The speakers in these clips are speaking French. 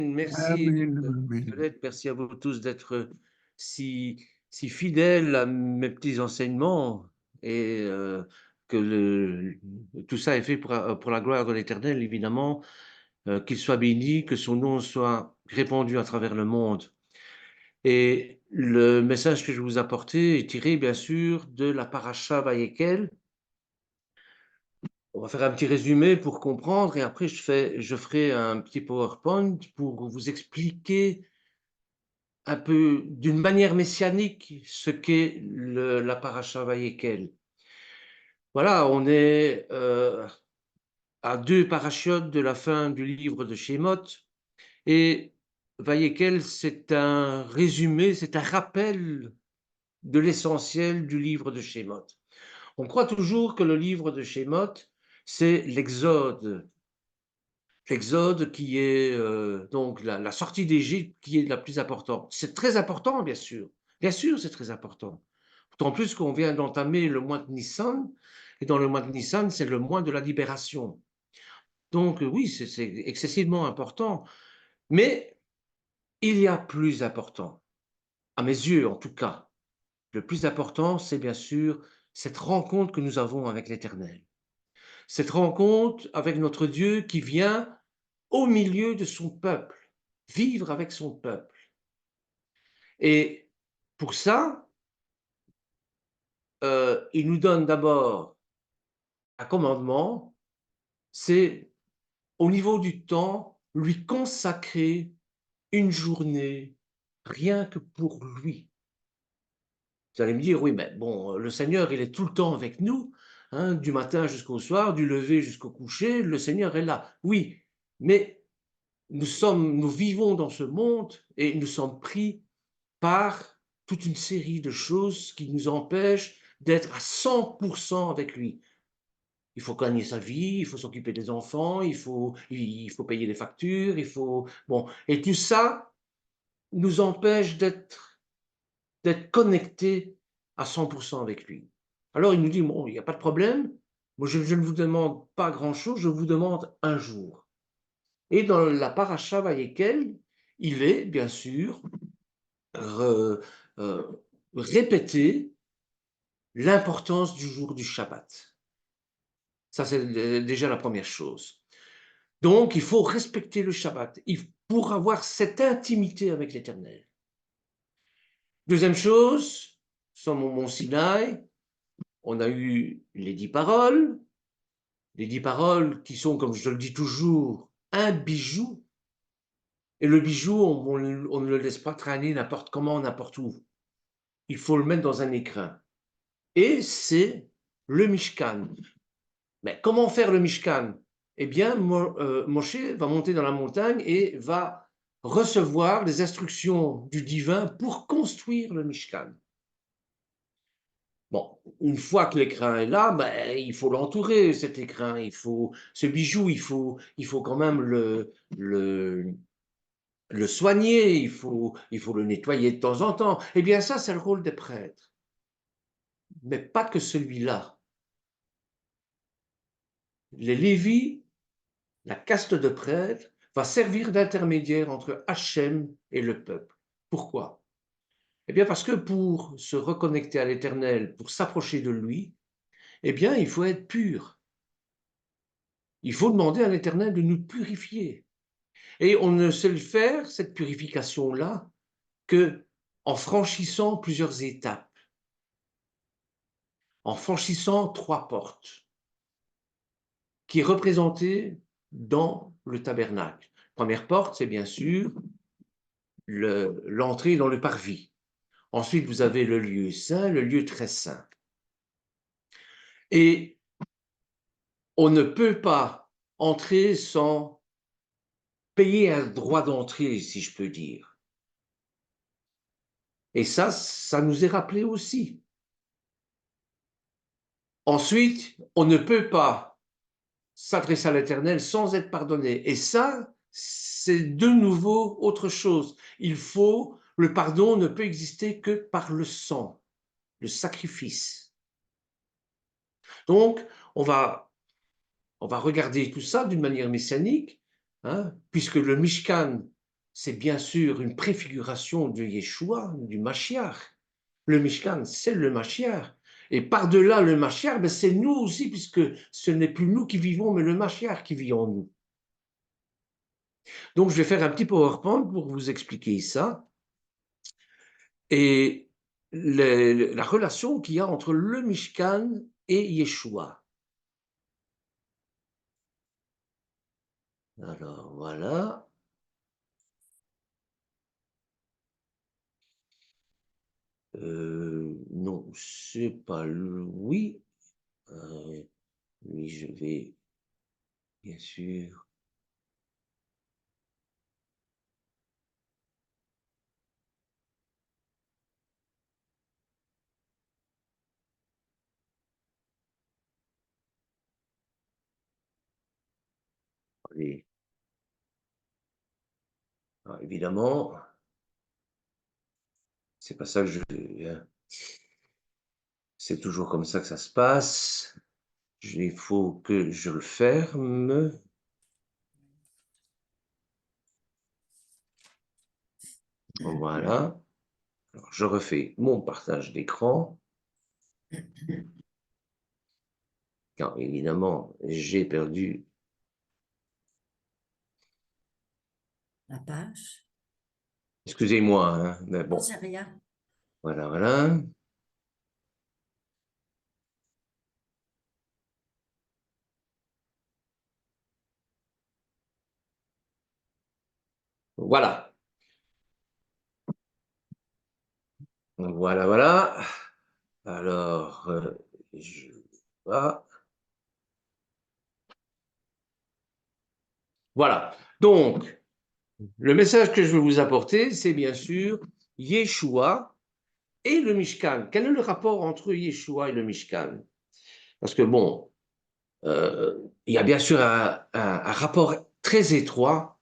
Merci, Amen, amen. Violette, merci à vous tous d'être si fidèles à mes petits enseignements et que tout ça est fait pour la gloire de l'Éternel, évidemment, qu'il soit béni, que son nom soit répandu à travers le monde. Et le message que je vous apportais est tiré, bien sûr, de la paracha Vayekel. On va faire un petit résumé pour comprendre et après je ferai un petit PowerPoint pour vous expliquer un peu d'une manière messianique ce qu'est la paracha Vayekel. Voilà, on est à 2 parachiotes de la fin du livre de Shemot et Vayekel, c'est un résumé, c'est un rappel de l'essentiel du livre de Shemot. On croit toujours que le livre de Shemot, c'est l'Exode. L'Exode qui est donc la sortie d'Égypte qui est la plus importante. C'est très important, bien sûr. Bien sûr, c'est très important. D'autant plus qu'on vient d'entamer le mois de Nissan, et dans le mois de Nissan, c'est le mois de la libération. Donc oui, c'est excessivement important, mais il y a plus important, à mes yeux en tout cas. Le plus important, c'est bien sûr cette rencontre que nous avons avec l'Éternel. Cette rencontre avec notre Dieu qui vient au milieu de son peuple, vivre avec son peuple. Et pour ça, il nous donne d'abord un commandement, c'est au niveau du temps, lui consacrer une journée rien que pour lui. Vous allez me dire, oui, mais bon, le Seigneur, il est tout le temps avec nous, hein, du matin jusqu'au soir, du lever jusqu'au coucher, le Seigneur est là. Oui, mais nous vivons dans ce monde et nous sommes pris par toute une série de choses qui nous empêchent d'être à 100% avec lui. Il faut gagner sa vie, il faut s'occuper des enfants, il faut payer les factures, bon, et tout ça nous empêche d'être connectés à 100% avec lui. Alors il nous dit, bon, il n'y a pas de problème, moi je ne vous demande pas grand-chose, je vous demande un jour. Et dans la paracha Vayekel, il est bien sûr re- euh, répété l'importance du jour du Shabbat. Ça, c'est déjà la première chose. Donc, il faut respecter le Shabbat pour avoir cette intimité avec l'Éternel. Deuxième chose, sur mon mont Sinaï, on a eu les 10 paroles qui sont, comme je le dis toujours, un bijou. Et le bijou, on ne le laisse pas traîner n'importe comment, n'importe où. Il faut le mettre dans un écrin. Et c'est le Mishkan. Mais comment faire le Mishkan? Eh bien, Moshe va monter dans la montagne et va recevoir les instructions du divin pour construire le Mishkan. Bon, une fois que l'écrin est là, ben, il faut l'entourer, cet écrin. Ce bijou, il faut quand même le soigner, il faut le nettoyer de temps en temps. Eh bien, ça, c'est le rôle des prêtres. Mais pas que celui-là. Les Lévites, la caste de prêtres, va servir d'intermédiaire entre Hachem et le peuple. Pourquoi? Eh bien, parce que pour se reconnecter à l'Éternel, pour s'approcher de lui, eh bien, il faut être pur. Il faut demander à l'Éternel de nous purifier. Et on ne sait le faire, cette purification-là, que en franchissant plusieurs étapes, en franchissant 3 portes qui est représentée dans le tabernacle. Première porte, c'est bien sûr l'entrée dans le parvis. Ensuite, vous avez le lieu saint, le lieu très saint. Et on ne peut pas entrer sans payer un droit d'entrée, si je peux dire. Et ça nous est rappelé aussi. Ensuite, on ne peut pas s'adresser à l'Éternel sans être pardonné. Et ça, c'est de nouveau autre chose. Le pardon ne peut exister que par le sang, le sacrifice. Donc, on va regarder tout ça d'une manière messianique, hein, puisque le Mishkan, c'est bien sûr une préfiguration de Yeshua, du Mashiach. Le Mishkan, c'est le Mashiach. Et par-delà le Mashiach, ben c'est nous aussi, puisque ce n'est plus nous qui vivons, mais le Mashiach qui vit en nous. Donc, je vais faire un petit PowerPoint pour vous expliquer ça. Et la relation qu'il y a entre le Mishkan et Yeshua. Alors, voilà. Non, c'est pas lui. Lui, je vais, bien sûr. Allez. Ah, évidemment, c'est pas ça que je veux. C'est toujours comme ça que ça se passe. Il faut que je le ferme. Voilà. Alors, je refais mon partage d'écran. Car évidemment, j'ai perdu la page. Excusez-moi, hein, mais bon. Non, c'est rien. Voilà, voilà. Voilà. Voilà, voilà. Alors, je vois. Voilà. Donc, le message que je veux vous apporter, c'est bien sûr Yeshua et le Mishkan. Quel est le rapport entre Yeshua et le Mishkan? Parce que bon, il y a bien sûr un rapport très étroit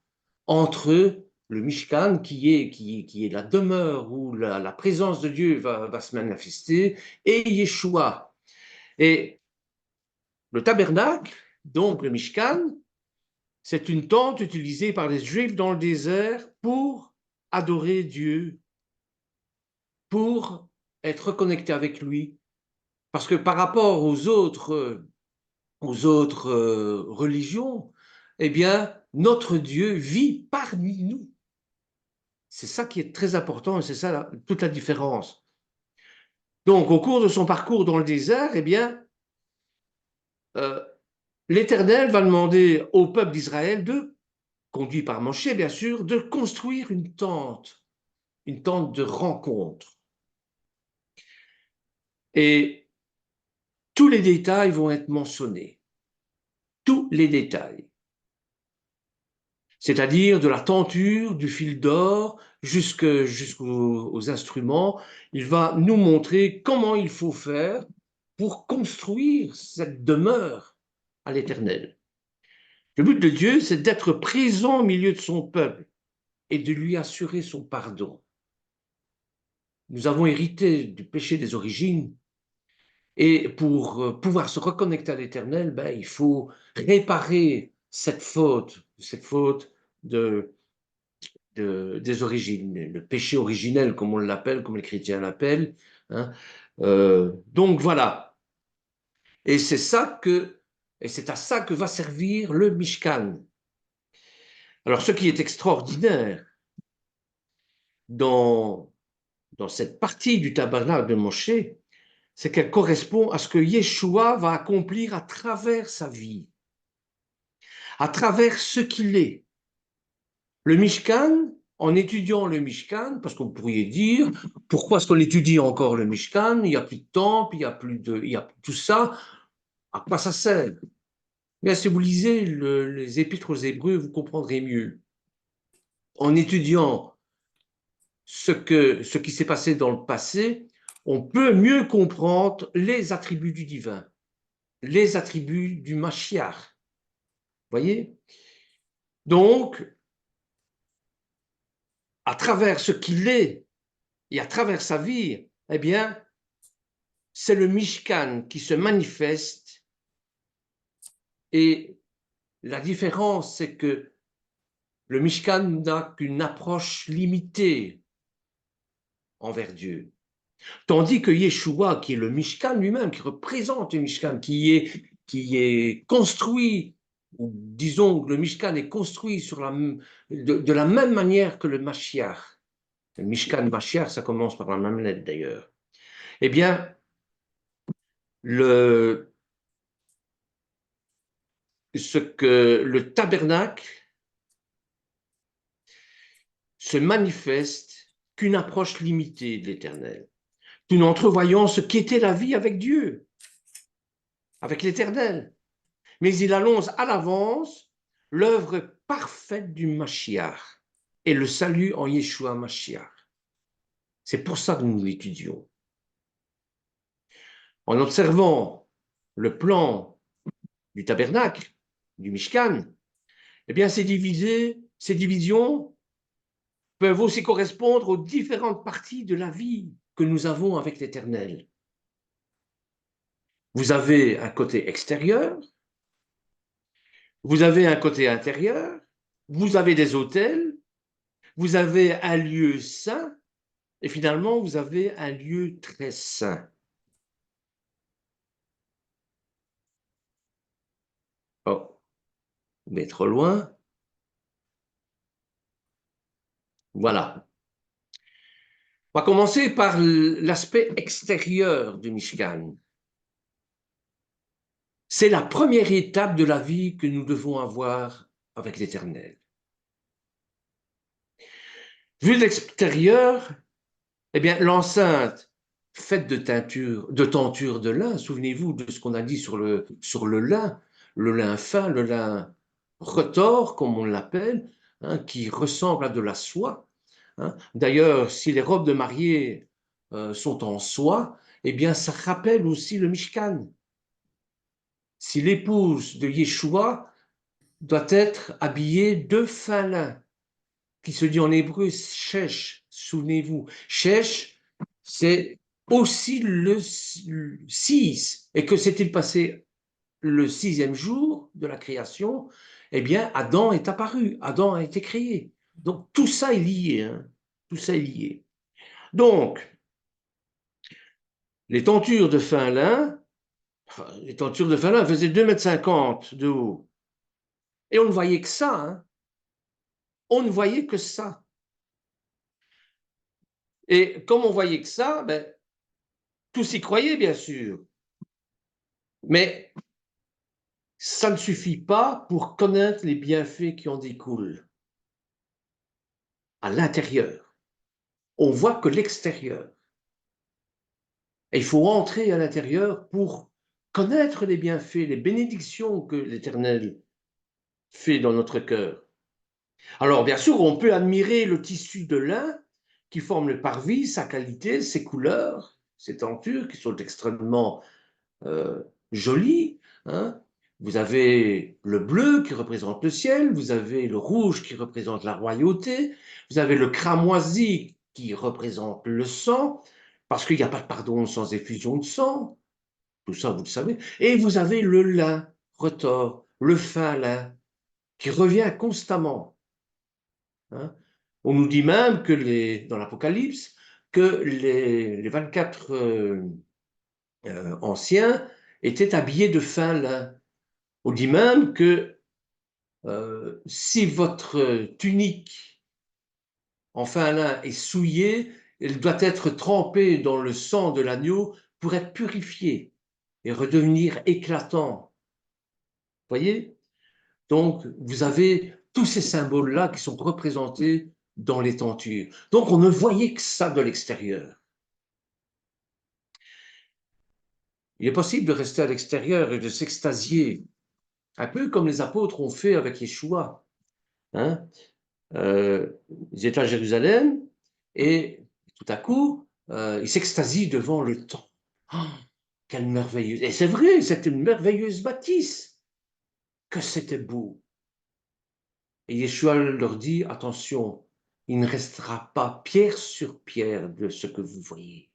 entre le Mishkan, qui est la demeure où la présence de Dieu va se manifester, et Yeshua. Et le tabernacle, donc le Mishkan, c'est une tente utilisée par les Juifs dans le désert pour adorer Dieu, pour être connecté avec lui. Parce que par rapport aux autres religions, eh bien, notre Dieu vit parmi nous. C'est ça qui est très important et c'est ça toute la différence. Donc, au cours de son parcours dans le désert, eh bien, l'Éternel va demander au peuple d'Israël conduit par Moshe bien sûr, de construire une tente de rencontre. Et tous les détails vont être mentionnés. Tous les détails. C'est-à-dire de la tenture, du fil d'or, jusqu'aux instruments. Il va nous montrer comment il faut faire pour construire cette demeure à l'Éternel. Le but de Dieu, c'est d'être présent au milieu de son peuple et de lui assurer son pardon. Nous avons hérité du péché des origines et pour pouvoir se reconnecter à l'Éternel, ben, il faut réparer cette faute de, des origines, le péché originel, comme on l'appelle, comme les chrétiens l'appellent. Hein. Donc voilà. Et c'est à ça que va servir le Mishkan. Alors, ce qui est extraordinaire dans, dans cette partie du tabernacle de Moshe, c'est qu'elle correspond à ce que Yeshua va accomplir à travers sa vie, à travers ce qu'il est. Le Mishkan, en étudiant le Mishkan, parce qu'on pourrait dire, pourquoi est-ce qu'on étudie encore le Mishkan? Il n'y a plus de temple, il y a tout ça. À quoi ça sert? Bien, si vous lisez les épîtres aux Hébreux, vous comprendrez mieux. En étudiant ce qui s'est passé dans le passé, on peut mieux comprendre les attributs du divin, les attributs du Mashiach. Voyez? Donc, à travers ce qu'il est et à travers sa vie, eh bien, c'est le Mishkan qui se manifeste. Et la différence, c'est que le Mishkan n'a qu'une approche limitée envers Dieu. Tandis que Yeshua, qui est le Mishkan lui-même, qui représente le Mishkan, qui est construit, ou disons que le Mishkan est construit de la même manière que le Mashiach. Le Mishkan Mashiach, ça commence par la même lettre d'ailleurs. Eh bien, le tabernacle se manifeste qu'une approche limitée de l'Éternel. Nous n'entrevoyons ce qu'était la vie avec Dieu, avec l'Éternel. Mais il annonce à l'avance l'œuvre parfaite du Mashiach et le salut en Yeshua Mashiach. C'est pour ça que nous l'étudions. En observant le plan du tabernacle, du Mishkan, eh bien, ces divisions peuvent aussi correspondre aux différentes parties de la vie que nous avons avec l'Éternel. Vous avez un côté extérieur, vous avez un côté intérieur, vous avez des autels, vous avez un lieu saint, et finalement, vous avez un lieu très saint. Oh, mais trop loin. Voilà. On va commencer par l'aspect extérieur du Mishkan. C'est la première étape de la vie que nous devons avoir avec l'Éternel. Vu de l'extérieur, eh bien, l'enceinte faite de tentures de lin, souvenez-vous de ce qu'on a dit sur le lin fin, le lin retors, comme on l'appelle, hein, qui ressemble à de la soie. Hein. D'ailleurs, si les robes de mariée sont en soie, eh bien, ça rappelle aussi le Mishkan. Si l'épouse de Yeshua doit être habillée de fin lin, qui se dit en hébreu shesh, souvenez-vous. Shesh, c'est aussi le 6. Et que s'est-il passé le 6e jour de la création? Eh bien, Adam est apparu, Adam a été créé. Donc, tout ça est lié. Hein. Tout ça est lié. Donc, les tentures de fin lin, faisaient 2,50 m de haut. Et on ne voyait que ça. Hein. On ne voyait que ça. Et comme on voyait que ça, ben, tous y croyaient, bien sûr. Mais ça ne suffit pas pour connaître les bienfaits qui en découlent. À l'intérieur, on voit que l'extérieur. Et il faut entrer à l'intérieur pour connaître les bienfaits, les bénédictions que l'Éternel fait dans notre cœur. Alors, bien sûr, on peut admirer le tissu de lin qui forme le parvis, sa qualité, ses couleurs, ses tentures qui sont extrêmement jolies. Hein. Vous avez le bleu qui représente le ciel, vous avez le rouge qui représente la royauté, vous avez le cramoisi qui représente le sang, parce qu'il n'y a pas de pardon sans effusion de sang, tout ça vous le savez, et vous avez le lin retors, le fin lin, qui revient constamment. Hein. On nous dit même que dans l'Apocalypse, que les 24 anciens étaient habillés de fin lin. On dit même que si votre tunique en fin lin est souillée, elle doit être trempée dans le sang de l'agneau pour être purifiée et redevenir éclatant. Voyez? Donc, vous avez tous ces symboles-là qui sont représentés dans les tentures. Donc, on ne voyait que ça de l'extérieur. Il est possible de rester à l'extérieur et de s'extasier, un peu comme les apôtres ont fait avec Yeshua. Hein? Ils étaient à Jérusalem et tout à coup, ils s'extasient devant le temple. Oh, quelle merveilleuse! Et c'est vrai, c'était une merveilleuse bâtisse. Que c'était beau! Et Yeshua leur dit, attention, il ne restera pas pierre sur pierre de ce que vous voyez.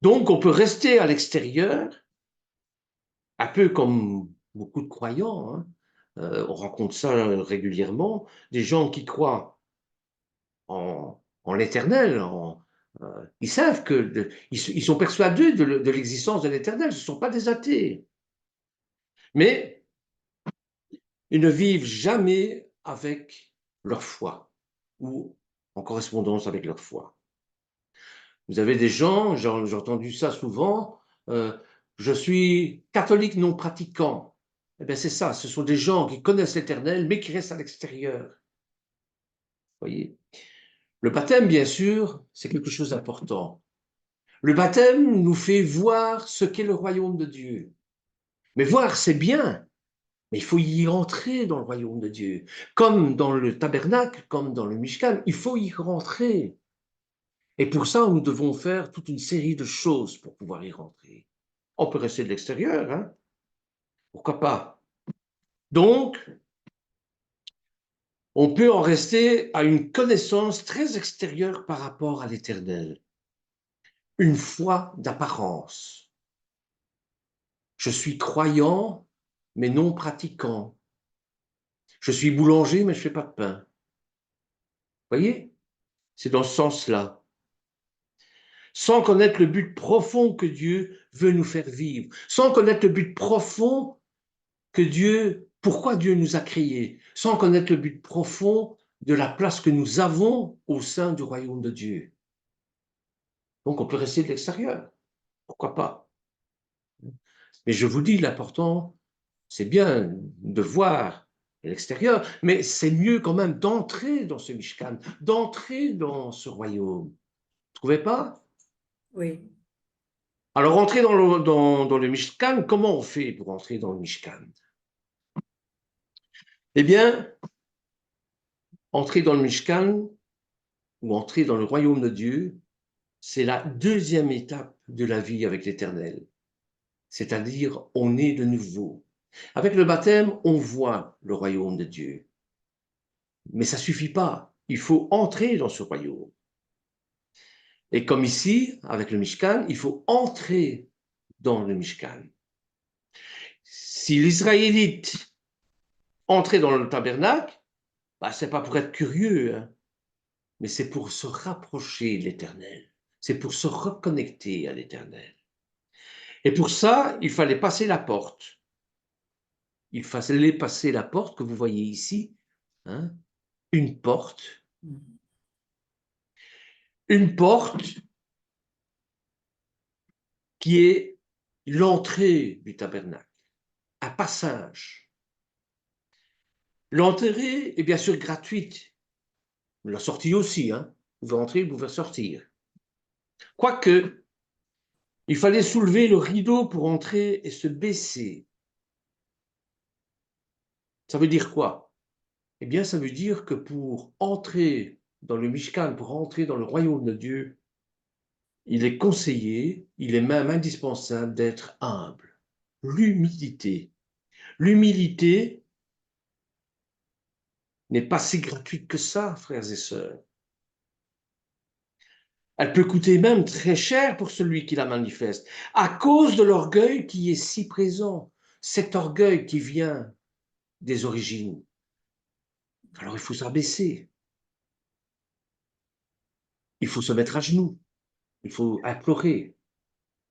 Donc, on peut rester à l'extérieur, un peu comme beaucoup de croyants, hein, on rencontre ça régulièrement, des gens qui croient en l'éternel, ils savent ils sont persuadés de l'existence de l'éternel, ce ne sont pas des athées. Mais ils ne vivent jamais avec leur foi ou en correspondance avec leur foi. Vous avez des gens, j'ai entendu ça souvent, je suis catholique non pratiquant. Eh bien, c'est ça, ce sont des gens qui connaissent l'éternel, mais qui restent à l'extérieur. Vous voyez? Le baptême, bien sûr, c'est quelque chose d'important. Le baptême nous fait voir ce qu'est le royaume de Dieu. Mais voir, c'est bien, mais il faut y rentrer dans le royaume de Dieu. Comme dans le tabernacle, comme dans le Mishkan, il faut y rentrer. Et pour ça, nous devons faire toute une série de choses pour pouvoir y rentrer. On peut rester de l'extérieur, hein? Pourquoi pas? Donc, on peut en rester à une connaissance très extérieure par rapport à l'éternel. Une foi d'apparence. Je suis croyant, mais non pratiquant. Je suis boulanger, mais je ne fais pas de pain. Vous voyez? C'est dans ce sens-là. Sans connaître le but profond que Dieu veut nous faire vivre. Sans connaître le but profond pourquoi Dieu nous a créés. Sans connaître le but profond de la place que nous avons au sein du royaume de Dieu. Donc on peut rester de l'extérieur. Pourquoi pas? Mais je vous dis, l'important, c'est bien de voir l'extérieur, mais c'est mieux quand même d'entrer dans ce Mishkan, d'entrer dans ce royaume. Vous ne trouvez pas? Oui. Alors, entrer dans le Mishkan, comment on fait pour entrer dans le Mishkan? Eh bien, entrer dans le Mishkan ou entrer dans le royaume de Dieu, c'est la deuxième étape de la vie avec l'Éternel. C'est-à-dire, on est de nouveau. Avec le baptême, on voit le royaume de Dieu. Mais ça ne suffit pas. Il faut entrer dans ce royaume. Et comme ici, avec le Mishkan, il faut entrer dans le Mishkan. Si l'Israélite entrait dans le tabernacle, ce n'est pas pour être curieux, hein, mais c'est pour se rapprocher de l'Éternel. C'est pour se reconnecter à l'Éternel. Et pour ça, il fallait passer la porte. Il fallait passer la porte que vous voyez ici, hein, une porte. Une porte qui est l'entrée du tabernacle, un passage. L'entrée est bien sûr gratuite. La sortie aussi, hein. Vous pouvez entrer, vous pouvez sortir. Quoique, il fallait soulever le rideau pour entrer et se baisser. Ça veut dire quoi? Eh bien, ça veut dire que pour entrer dans le Mishkan, pour entrer dans le royaume de Dieu, il est conseillé, il est même indispensable d'être humble. L'humilité. L'humilité n'est pas si gratuite que ça, frères et sœurs. Elle peut coûter même très cher pour celui qui la manifeste, à cause de l'orgueil qui est si présent, cet orgueil qui vient des origines. Alors il faut s'abaisser, il faut se mettre à genoux, il faut implorer,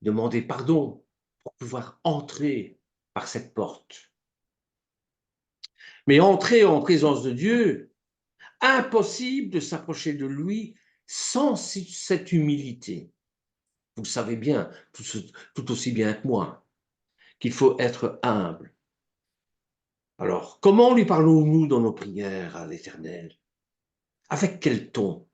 demander pardon pour pouvoir entrer par cette porte. Mais entrer en présence de Dieu, impossible de s'approcher de lui sans cette humilité. Vous le savez bien, tout aussi bien que moi, qu'il faut être humble. Alors, comment lui parlons-nous dans nos prières à l'Éternel? Avec quel ton?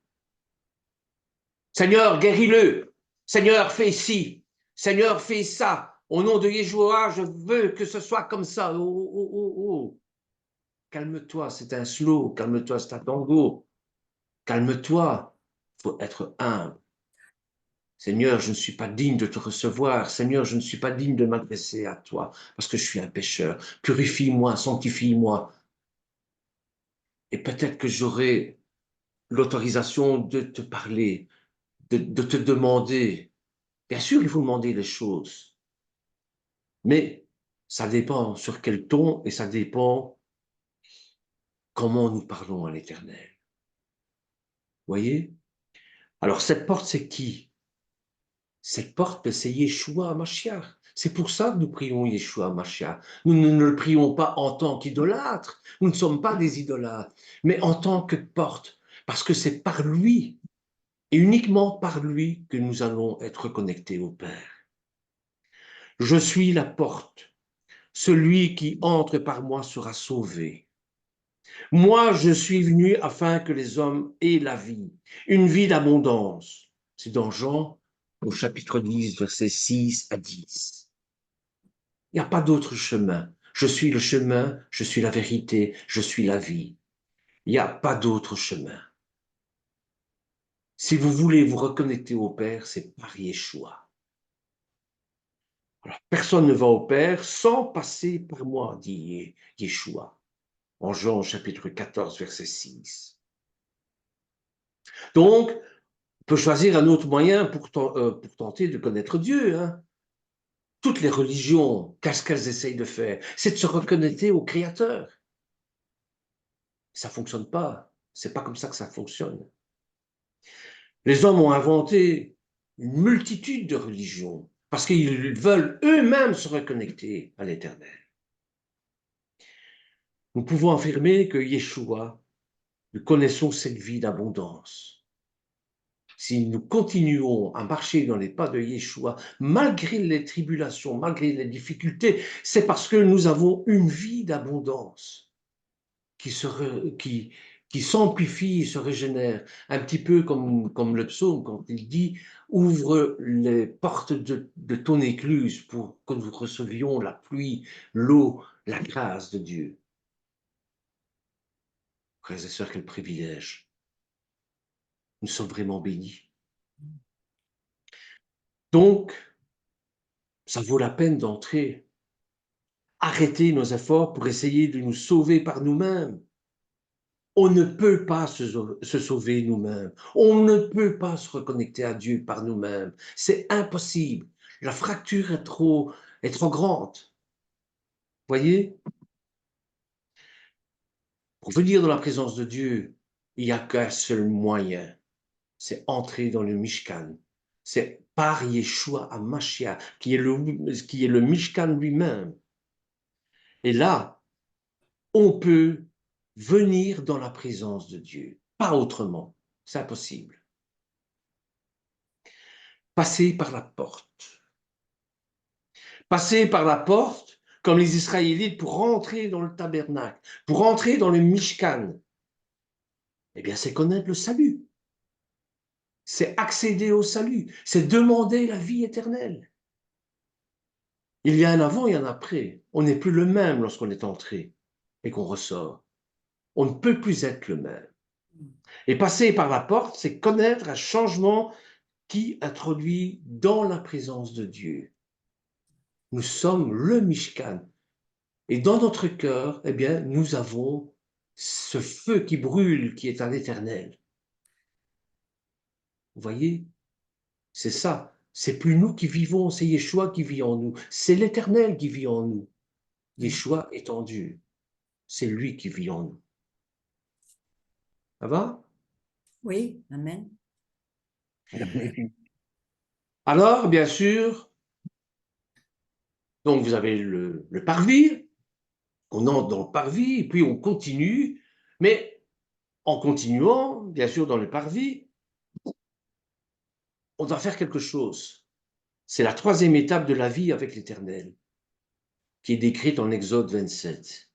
Seigneur, guéris-le. Seigneur, fais ci. Seigneur, fais ça. Au nom de Yeshua, je veux que ce soit comme ça. Oh, oh, oh, oh. Calme-toi, c'est un slow. Calme-toi, c'est un tango. Calme-toi. Il faut être humble. Seigneur, je ne suis pas digne de te recevoir. Seigneur, je ne suis pas digne de m'adresser à toi parce que je suis un pécheur. Purifie-moi, sanctifie-moi. Et peut-être que j'aurai l'autorisation de te parler, de te demander. Bien sûr, il faut demander les choses, mais ça dépend sur quel ton et ça dépend comment nous parlons à l'Éternel. Voyez? Alors, cette porte, c'est qui? Cette porte, c'est Yeshua Mashiach. C'est pour ça que nous prions Yeshua Mashiach. Nous ne le prions pas en tant qu'idolâtre. Nous ne sommes pas des idolâtres, mais en tant que porte. Parce que c'est par lui, et uniquement par lui, que nous allons être connectés au Père. Je suis la porte. Celui qui entre par moi sera sauvé. Moi, je suis venu afin que les hommes aient la vie, une vie d'abondance. C'est dans Jean, au chapitre 10, versets 6 à 10. Il n'y a pas d'autre chemin. Je suis le chemin, je suis la vérité, je suis la vie. Il n'y a pas d'autre chemin. Si vous voulez vous reconnecter au Père, c'est par Yeshua. Alors, personne ne va au Père sans passer par moi, dit Yeshua, en Jean chapitre 14, verset 6. Donc, on peut choisir un autre moyen pour tenter de connaître Dieu. Hein. Toutes les religions, qu'est-ce qu'elles essayent de faire? C'est de se reconnecter au Créateur. Ça ne fonctionne pas. C'est pas comme ça que ça fonctionne. Les hommes ont inventé une multitude de religions parce qu'ils veulent eux-mêmes se reconnecter à l'Éternel. Nous pouvons affirmer que Yeshua, nous connaissons cette vie d'abondance. Si nous continuons à marcher dans les pas de Yeshua, malgré les tribulations, malgré les difficultés, c'est parce que nous avons une vie d'abondance qui s'amplifie et se régénère. Un petit peu comme le psaume quand il dit « Ouvre les portes de ton écluse pour que nous recevions la pluie, l'eau, la grâce de Dieu. » Frères et sœurs, quel privilège. Nous sommes vraiment bénis. Donc, ça vaut la peine d'entrer. Arrêter nos efforts pour essayer de nous sauver par nous-mêmes. On ne peut pas se sauver nous-mêmes. On ne peut pas se reconnecter à Dieu par nous-mêmes. C'est impossible. La fracture est trop grande. Voyez? Pour venir dans la présence de Dieu, il n'y a qu'un seul moyen. C'est entrer dans le Mishkan. C'est par Yeshua à Mashiach, qui est le Mishkan lui-même. Et là, on peut venir dans la présence de Dieu. Pas autrement. C'est impossible. Passer par la porte. Passer par la porte, comme les Israélites, pour rentrer dans le tabernacle, pour rentrer dans le Mishkan. Eh bien, c'est connaître le salut. C'est accéder au salut. C'est demander la vie éternelle. Il y a un avant et un après. On n'est plus le même lorsqu'on est entré et qu'on ressort. On ne peut plus être le même. Et passer par la porte, c'est connaître un changement qui introduit dans la présence de Dieu. Nous sommes le Mishkan. Et dans notre cœur, eh bien, nous avons ce feu qui brûle, qui est à l'éternel. Vous voyez? C'est ça. C'est plus nous qui vivons, c'est Yeshua qui vit en nous. C'est l'éternel qui vit en nous. Yeshua est en Dieu. C'est lui qui vit en nous. Ça va? Oui, amen. Alors, bien sûr, donc vous avez le parvis, on entre dans le parvis, et puis on continue, mais en continuant, bien sûr, dans le parvis, on doit faire quelque chose. C'est la troisième étape de la vie avec l'Éternel, qui est décrite en Exode 27.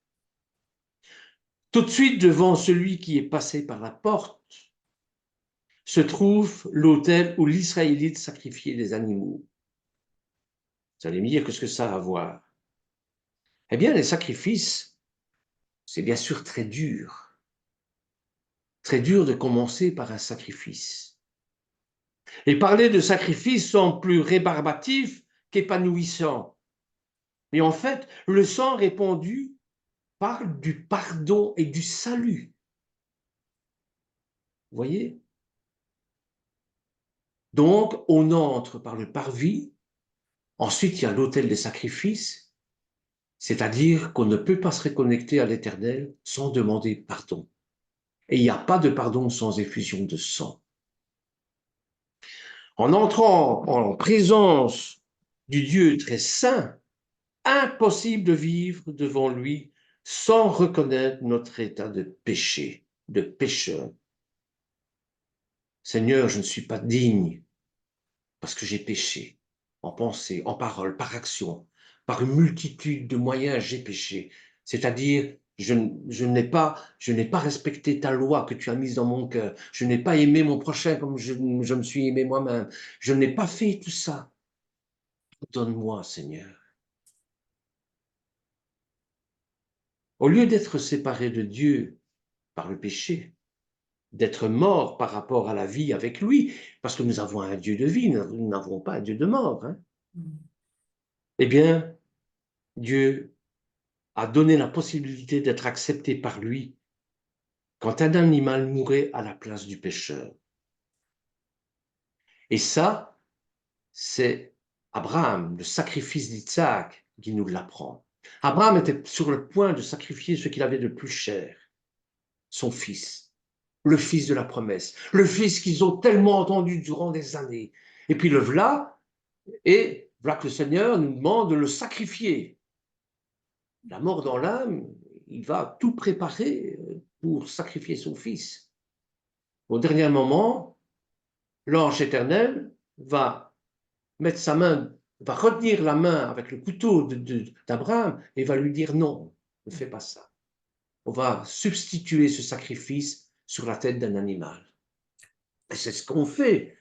Tout de suite devant celui qui est passé par la porte, se trouve l'autel où l'Israélite sacrifiait des animaux. Vous allez me dire, qu'est-ce que ça a à voir? Eh bien, les sacrifices, c'est bien sûr très dur. Très dur de commencer par un sacrifice. Et parler de sacrifice semble plus rébarbatif qu'épanouissant. Mais en fait, le sang répandu parle du pardon et du salut. Vous voyez? Donc, on entre par le parvis. Ensuite, il y a l'autel des sacrifices. C'est-à-dire qu'on ne peut pas se reconnecter à l'Éternel sans demander pardon. Et il n'y a pas de pardon sans effusion de sang. En entrant en présence du Dieu très saint, impossible de vivre devant lui sans reconnaître notre état de péché, de pécheur. Seigneur, je ne suis pas digne parce que j'ai péché, en pensée, en parole, par action, par une multitude de moyens, j'ai péché. C'est-à-dire, je n'ai pas respecté ta loi que tu as mise dans mon cœur. Je n'ai pas aimé mon prochain comme je me suis aimé moi-même. Je n'ai pas fait tout ça. Donne-moi, Seigneur. Au lieu d'être séparé de Dieu par le péché, d'être mort par rapport à la vie avec lui, parce que nous avons un Dieu de vie, nous n'avons pas un Dieu de mort. Hein. Eh bien, Dieu a donné la possibilité d'être accepté par lui quand un animal mourait à la place du pécheur. Et ça, c'est Abraham, le sacrifice d'Isaac, qui nous l'apprend. Abraham était sur le point de sacrifier ce qu'il avait de plus cher, son fils, le fils de la promesse, le fils qu'ils ont tellement entendu durant des années. Et puis le voilà, et voilà que le Seigneur nous demande de le sacrifier. La mort dans l'âme, il va tout préparer pour sacrifier son fils. Au dernier moment, l'ange éternel va mettre sa main, va retenir la main avec le couteau d'Abraham et va lui dire non, ne fais pas ça. On va substituer ce sacrifice sur la tête d'un animal. Et c'est ce qu'on fait.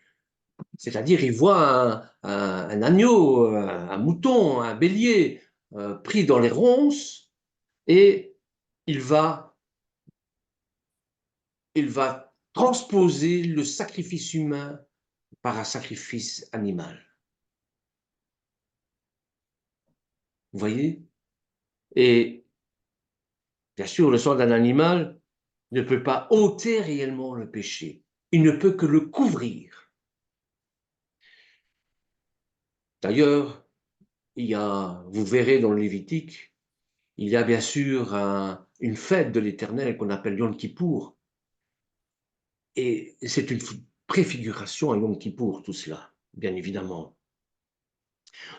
C'est-à-dire, il voit un agneau, un mouton, un bélier pris dans les ronces et il va transposer le sacrifice humain par un sacrifice animal. Vous voyez? Et bien sûr, le sang d'un animal ne peut pas ôter réellement le péché. Il ne peut que le couvrir. D'ailleurs, vous verrez dans le Lévitique, il y a bien sûr une fête de l'Éternel qu'on appelle Yom Kippour. Et c'est une préfiguration à Yom Kippour, tout cela, bien évidemment.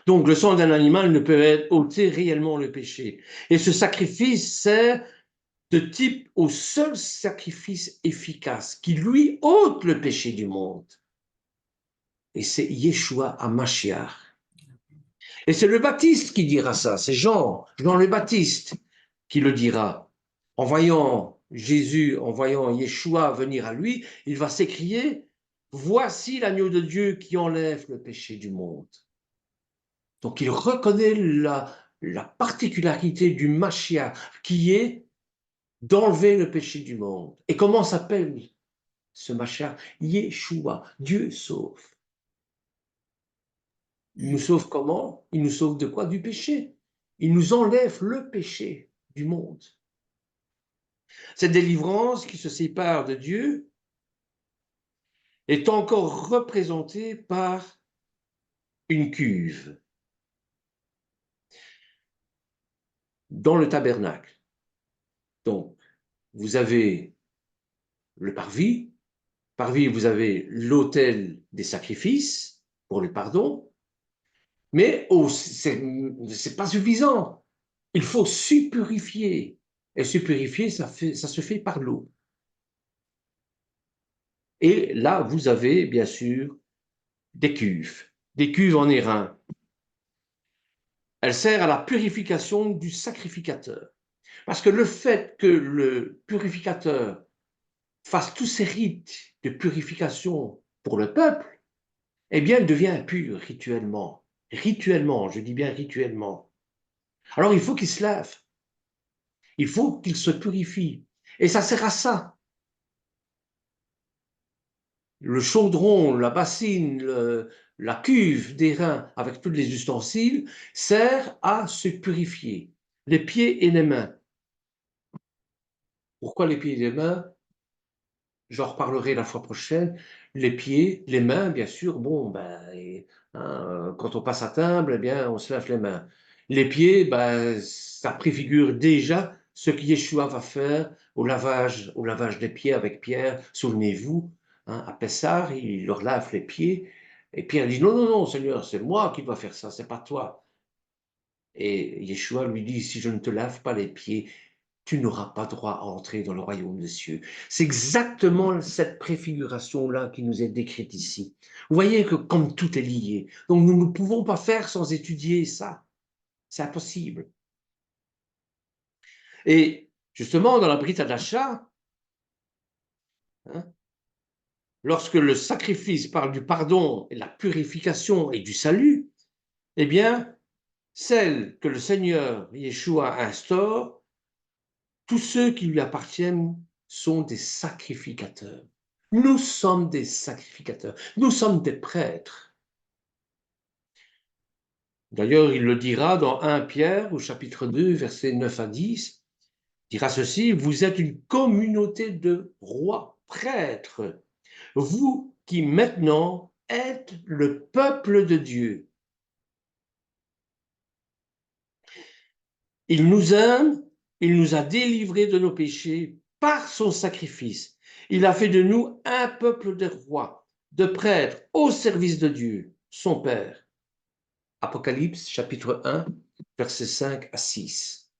Donc, le sang d'un animal ne peut être ôter réellement le péché. Et ce sacrifice sert de type au seul sacrifice efficace qui lui ôte le péché du monde. Et c'est Yeshua HaMashiach. Et c'est le Baptiste qui dira ça, c'est Jean le Baptiste qui le dira. En voyant Jésus, en voyant Yeshua venir à lui, il va s'écrier, voici l'agneau de Dieu qui enlève le péché du monde. Donc il reconnaît la particularité du Mashiach qui est d'enlever le péché du monde. Et comment s'appelle ce Mashiach? Yeshua, Dieu sauve. Il nous sauve comment? Il nous sauve de quoi? Du péché. Il nous enlève le péché du monde. Cette délivrance qui se sépare de Dieu est encore représentée par une cuve dans le tabernacle. Donc, vous avez le parvis. Parvis, vous avez l'autel des sacrifices pour le pardon. Mais ce n'est pas suffisant. Il faut suppurifier. Et suppurifier, ça se fait par l'eau. Et là, vous avez bien sûr des cuves en airain. Elle sert à la purification du sacrificateur. Parce que le fait que le purificateur fasse tous ces rites de purification pour le peuple, eh bien, il devient impur rituellement. Rituellement, je dis bien rituellement. Alors, il faut qu'il se lave. Il faut qu'il se purifie. Et ça sert à ça. Le chaudron, la bassine, la cuve d'airain avec tous les ustensiles sert à se purifier. Les pieds et les mains. Pourquoi les pieds et les mains? J'en reparlerai la fois prochaine. Les pieds, les mains, bien sûr, bon, ben, quand on passe à table, eh bien, on se lave les mains. Les pieds, ben, ça préfigure déjà ce que Yeshua va faire au lavage des pieds avec Pierre. Souvenez-vous, hein, à Pessah, il leur lave les pieds. Et Pierre dit, non, non, non, Seigneur, c'est moi qui dois faire ça, c'est pas toi. Et Yeshua lui dit, si je ne te lave pas les pieds, tu n'auras pas droit à entrer dans le royaume des cieux. C'est exactement cette préfiguration-là qui nous est décrite ici. Vous voyez que comme tout est lié, donc nous ne pouvons pas faire sans étudier ça. C'est impossible. Et justement, dans la Brit Hadasha, hein, lorsque le sacrifice parle du pardon et de la purification et du salut, eh bien, celle que le Seigneur Yeshua instaure, tous ceux qui lui appartiennent sont des sacrificateurs. Nous sommes des sacrificateurs. Nous sommes des prêtres. D'ailleurs, il le dira dans 1 Pierre, au chapitre 2, versets 9 à 10, il dira ceci, vous êtes une communauté de rois, prêtres, vous qui maintenant êtes le peuple de Dieu. Il nous aime, il nous a délivrés de nos péchés par son sacrifice. Il a fait de nous un peuple de rois, de prêtres au service de Dieu, son Père. Apocalypse chapitre 1, versets 5 à 6.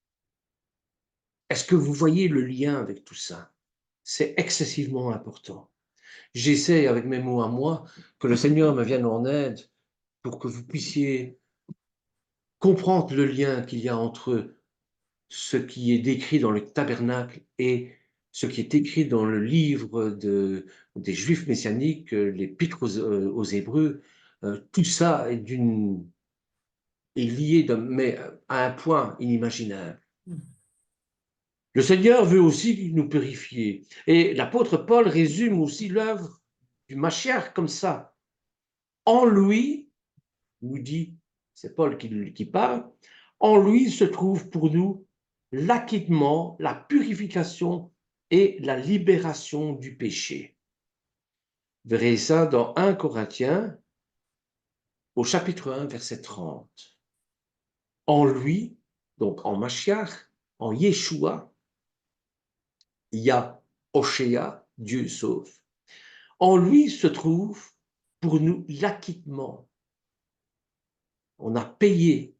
Est-ce que vous voyez le lien avec tout ça? C'est excessivement important. J'essaie avec mes mots à moi que le Seigneur me vienne en aide pour que vous puissiez comprendre le lien qu'il y a entre ce qui est décrit dans le tabernacle et ce qui est écrit dans le livre des Juifs messianiques, l'Épître aux Hébreux. Tout ça est lié, mais à un point inimaginable. Le Seigneur veut aussi nous purifier. Et l'apôtre Paul résume aussi l'œuvre du Mashiach comme ça. En lui, nous dit, c'est Paul qui parle, en lui se trouve pour nous l'acquittement, la purification et la libération du péché. Vous verrez ça dans 1 Corinthiens, au chapitre 1, verset 30. En lui, donc en Mashiach, en Yeshua, il y a Oshéa, Dieu sauve. En lui se trouve pour nous l'acquittement. On a payé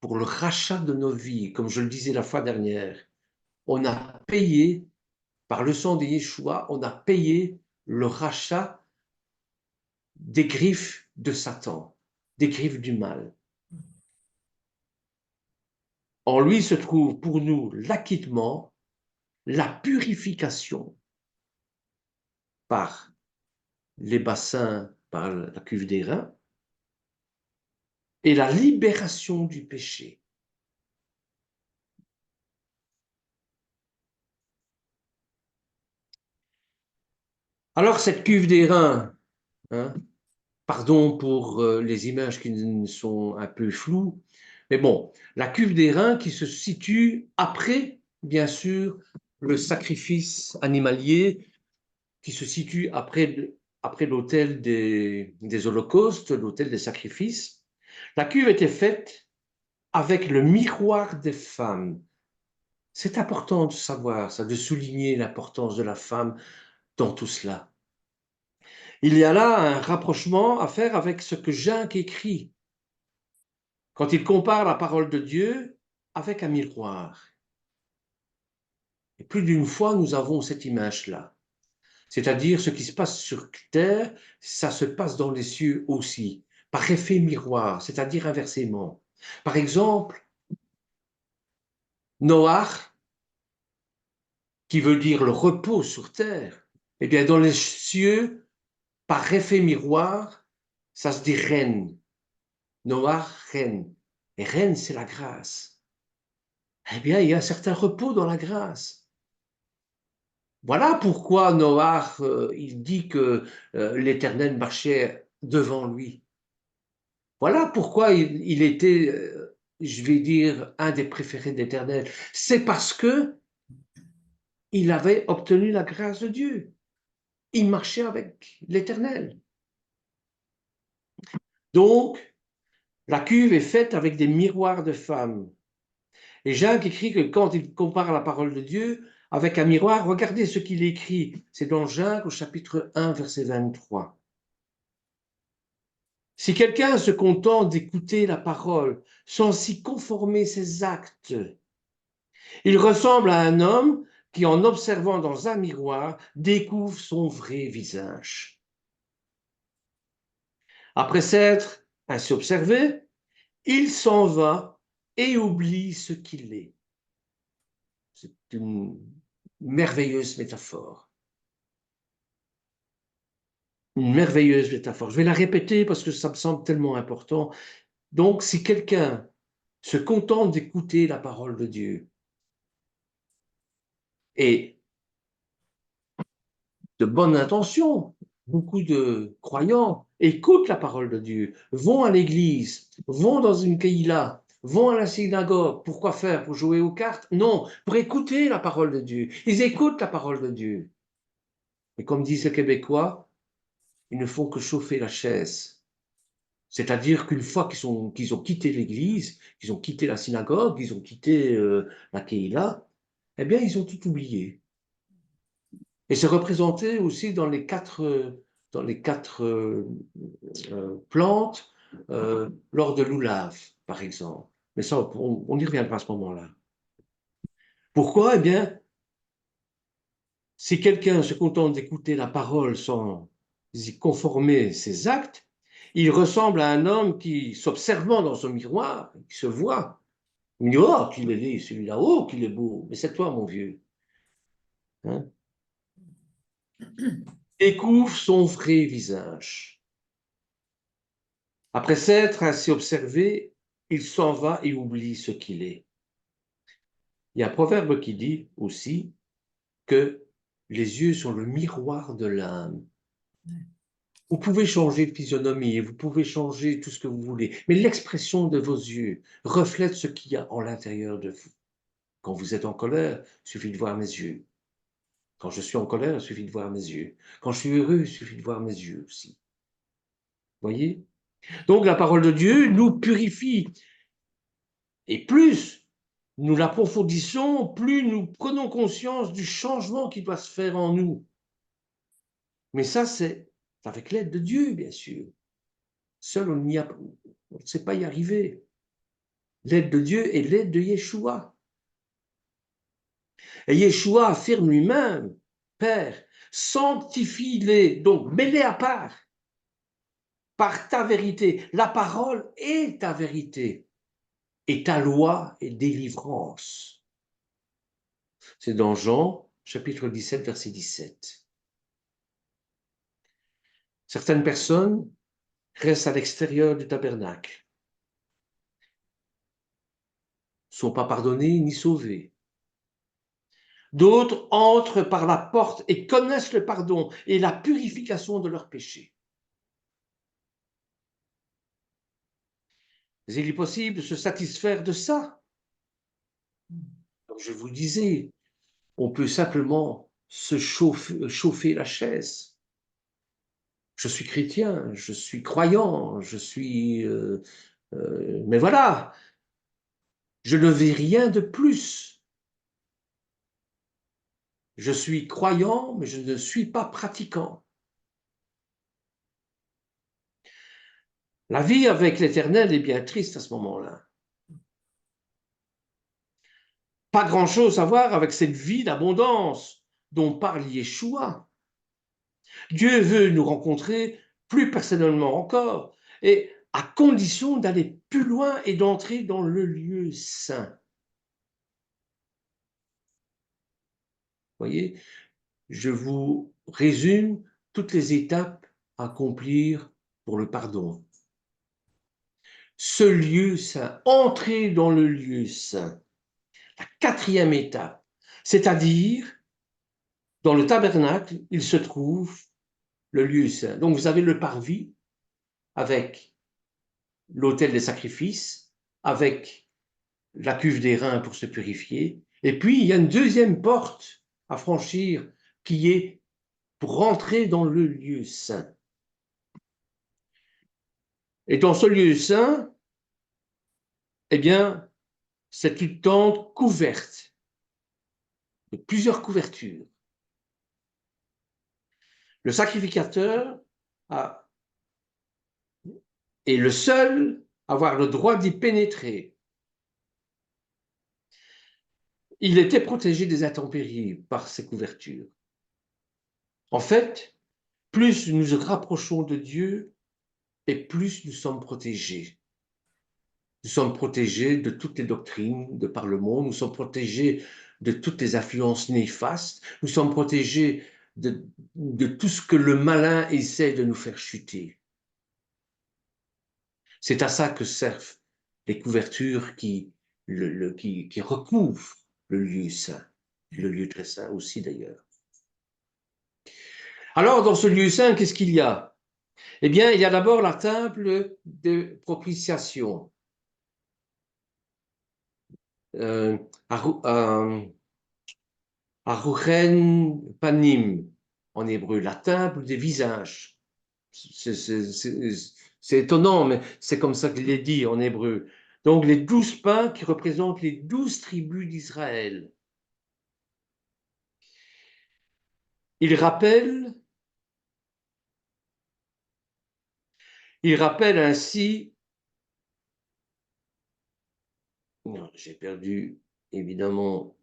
pour le rachat de nos vies, comme je le disais la fois dernière. On a payé, par le sang de Yeshua, on a payé le rachat des griffes de Satan, des griffes du mal. En lui se trouve pour nous l'acquittement, la purification par les bassins, par la cuve des reins, et la libération du péché. Alors cette cuve des reins, hein, pardon pour les images qui sont un peu floues, mais bon, la cuve des reins qui se situe après, bien sûr, le sacrifice animalier, qui se situe après l'autel des holocaustes, l'autel des sacrifices. La cuve était faite avec le miroir des femmes. C'est important de savoir ça, de souligner l'importance de la femme dans tout cela. Il y a là un rapprochement à faire avec ce que Jacques écrit quand il compare la parole de Dieu avec un miroir. Et plus d'une fois, nous avons cette image-là. C'est-à-dire, ce qui se passe sur terre, ça se passe dans les cieux aussi, par effet miroir, c'est-à-dire inversement. Par exemple, Noach, qui veut dire le repos sur terre, eh bien, dans les cieux, par effet miroir, ça se dit reine. Noach, reine. Et reine, c'est la grâce. Eh bien, il y a un certain repos dans la grâce. Voilà pourquoi Noach, il dit que l'Éternel marchait devant lui. Voilà pourquoi il était, je vais dire, un des préférés de l'Éternel. C'est parce que il avait obtenu la grâce de Dieu. Il marchait avec l'Éternel. Donc, La cuve est faite avec des miroirs de femmes. Et Jacques écrit que quand il compare la parole de Dieu avec un miroir, regardez ce qu'il écrit. C'est dans Jacques au chapitre 1, verset 23. Si quelqu'un se contente d'écouter la parole sans s'y conformer ses actes, il ressemble à un homme qui, en observant dans un miroir, découvre son vrai visage. Après s'être ainsi observé, il s'en va et oublie ce qu'il est. C'est une merveilleuse métaphore. Une merveilleuse métaphore. Je vais la répéter parce que ça me semble tellement important. Donc, si quelqu'un se contente d'écouter la parole de Dieu et de bonne intention, beaucoup de croyants écoutent la parole de Dieu, vont à l'église, vont dans une keïla, vont à la synagogue. Pourquoi faire? Pour jouer aux cartes? Non, pour écouter la parole de Dieu. Ils écoutent la parole de Dieu. Et comme disent les Québécois, ils ne font que chauffer la chaise. C'est-à-dire qu'une fois qu'ils ont quitté l'église, qu'ils ont quitté la synagogue, qu'ils ont quitté la keïla, eh bien, ils ont tout oublié. Et c'est représenté aussi dans les quatre plantes lors de l'oulave, par exemple. Mais ça, on y reviendra à ce moment-là. Pourquoi? Eh bien, si quelqu'un se contente d'écouter la parole sans y conformer ses actes, il ressemble à un homme qui, s'observant dans son miroir, qui se voit, il dit, oh, qu'il est laid, celui-là, oh, qu'il est beau, mais c'est toi, mon vieux. Hein? Découvre son vrai visage. Après s'être ainsi observé, il s'en va et oublie ce qu'il est. Il y a un proverbe qui dit aussi que les yeux sont le miroir de l'âme. Vous pouvez changer de physionomie, vous pouvez changer tout ce que vous voulez, mais l'expression de vos yeux reflète ce qu'il y a en l'intérieur de vous. Quand vous êtes en colère, il suffit de voir mes yeux. Quand je suis en colère, il suffit de voir mes yeux. Quand je suis heureux, il suffit de voir mes yeux aussi. Voyez? Donc la parole de Dieu nous purifie. Et plus nous l'approfondissons, plus nous prenons conscience du changement qui doit se faire en nous. Mais ça, c'est avec l'aide de Dieu, bien sûr. Seul, on ne sait pas y arriver. L'aide de Dieu et l'aide de Yeshua. Et Yeshua affirme lui-même, Père, sanctifie-les, donc mets-les à part par ta vérité. La parole est ta vérité et ta loi est délivrance. C'est dans Jean, chapitre 17, verset 17. Certaines personnes restent à l'extérieur du tabernacle, ne sont pas pardonnées ni sauvées. D'autres entrent par la porte et connaissent le pardon et la purification de leurs péchés. Mais il est possible de se satisfaire de ça. Comme je vous le disais, on peut simplement se chauffer la chaise. Je suis chrétien, je suis croyant, mais voilà, je ne vis rien de plus. Je suis croyant, mais je ne suis pas pratiquant. La vie avec l'Éternel est bien triste à ce moment-là. Pas grand-chose à voir avec cette vie d'abondance dont parle Yeshua. Dieu veut nous rencontrer plus personnellement encore, et à condition d'aller plus loin et d'entrer dans le lieu saint. Vous voyez, je vous résume toutes les étapes à accomplir pour le pardon. Ce lieu saint, entrer dans le lieu saint, la quatrième étape, c'est-à-dire dans le tabernacle, il se trouve le lieu saint. Donc vous avez le parvis avec l'autel des sacrifices, avec la cuve des reins pour se purifier. Et puis il y a une deuxième porte à franchir qui est pour rentrer dans le lieu saint. Et dans ce lieu saint, eh bien, c'est une tente couverte de plusieurs couvertures. Le sacrificateur est le seul à avoir le droit d'y pénétrer. Il était protégé des intempéries par ces couvertures. En fait, plus nous nous rapprochons de Dieu et plus nous sommes protégés. Nous sommes protégés de toutes les doctrines de par le monde, nous sommes protégés de toutes les influences néfastes, nous sommes protégés de tout ce que le malin essaie de nous faire chuter. C'est à ça que servent les couvertures qui recouvrent le lieu saint, le lieu très saint aussi d'ailleurs. Alors, dans ce lieu saint, qu'est-ce qu'il y a? Eh bien, il y a d'abord la table de propitiation. Aruchen Panim, en hébreu, la table des visages. C'est étonnant, mais c'est comme ça qu'il est dit en hébreu. Donc, les 12 pains qui représentent les 12 tribus d'Israël. Il rappelle ainsi. Non, j'ai perdu évidemment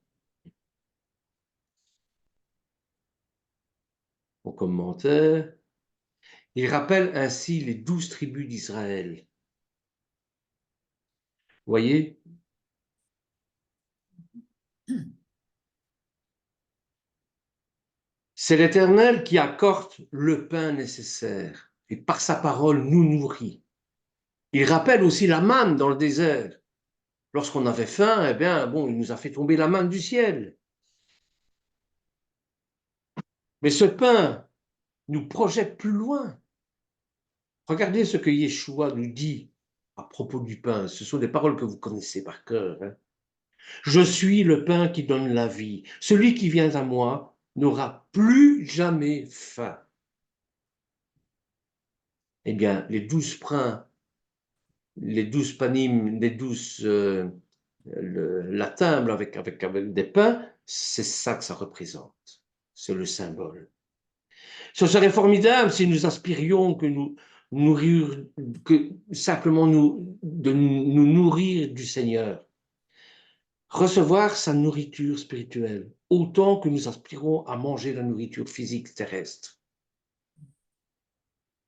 mon commentaire. Il rappelle ainsi les 12 tribus d'Israël. Vous voyez? C'est l'Éternel qui accorde le pain nécessaire et par sa parole nous nourrit. Il rappelle aussi la manne dans le désert. Lorsqu'on avait faim, eh bien, bon, il nous a fait tomber la manne du ciel. Mais ce pain nous projette plus loin. Regardez ce que Yeshua nous dit à propos du pain. Ce sont des paroles que vous connaissez par cœur. Hein. Je suis le pain qui donne la vie. Celui qui vient à moi n'aura plus jamais faim. Eh bien, les 12 pains, les 12 panim, la table avec des pains, c'est ça que ça représente. C'est le symbole. Ce serait formidable si nous aspirions que nous nourrir, que simplement de nous nourrir du Seigneur, recevoir sa nourriture spirituelle, autant que nous aspirons à manger la nourriture physique terrestre.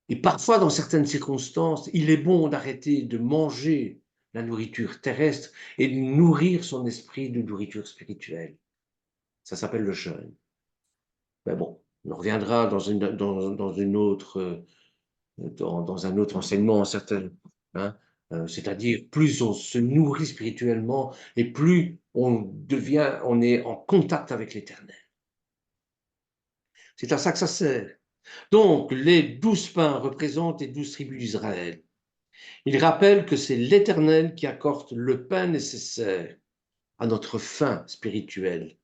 Et parfois, dans certaines circonstances, il est bon d'arrêter de manger la nourriture terrestre et de nourrir son esprit de nourriture spirituelle. Ça s'appelle le jeûne. Mais bon, on reviendra dans une autre dans un autre enseignement certain. Hein, c'est-à-dire, plus on se nourrit spirituellement et plus on est en contact avec l'Éternel. C'est à ça que ça sert. Donc, les 12 pains représentent les 12 tribus d'Israël. Ils rappellent que c'est l'Éternel qui accorde le pain nécessaire à notre faim spirituelle.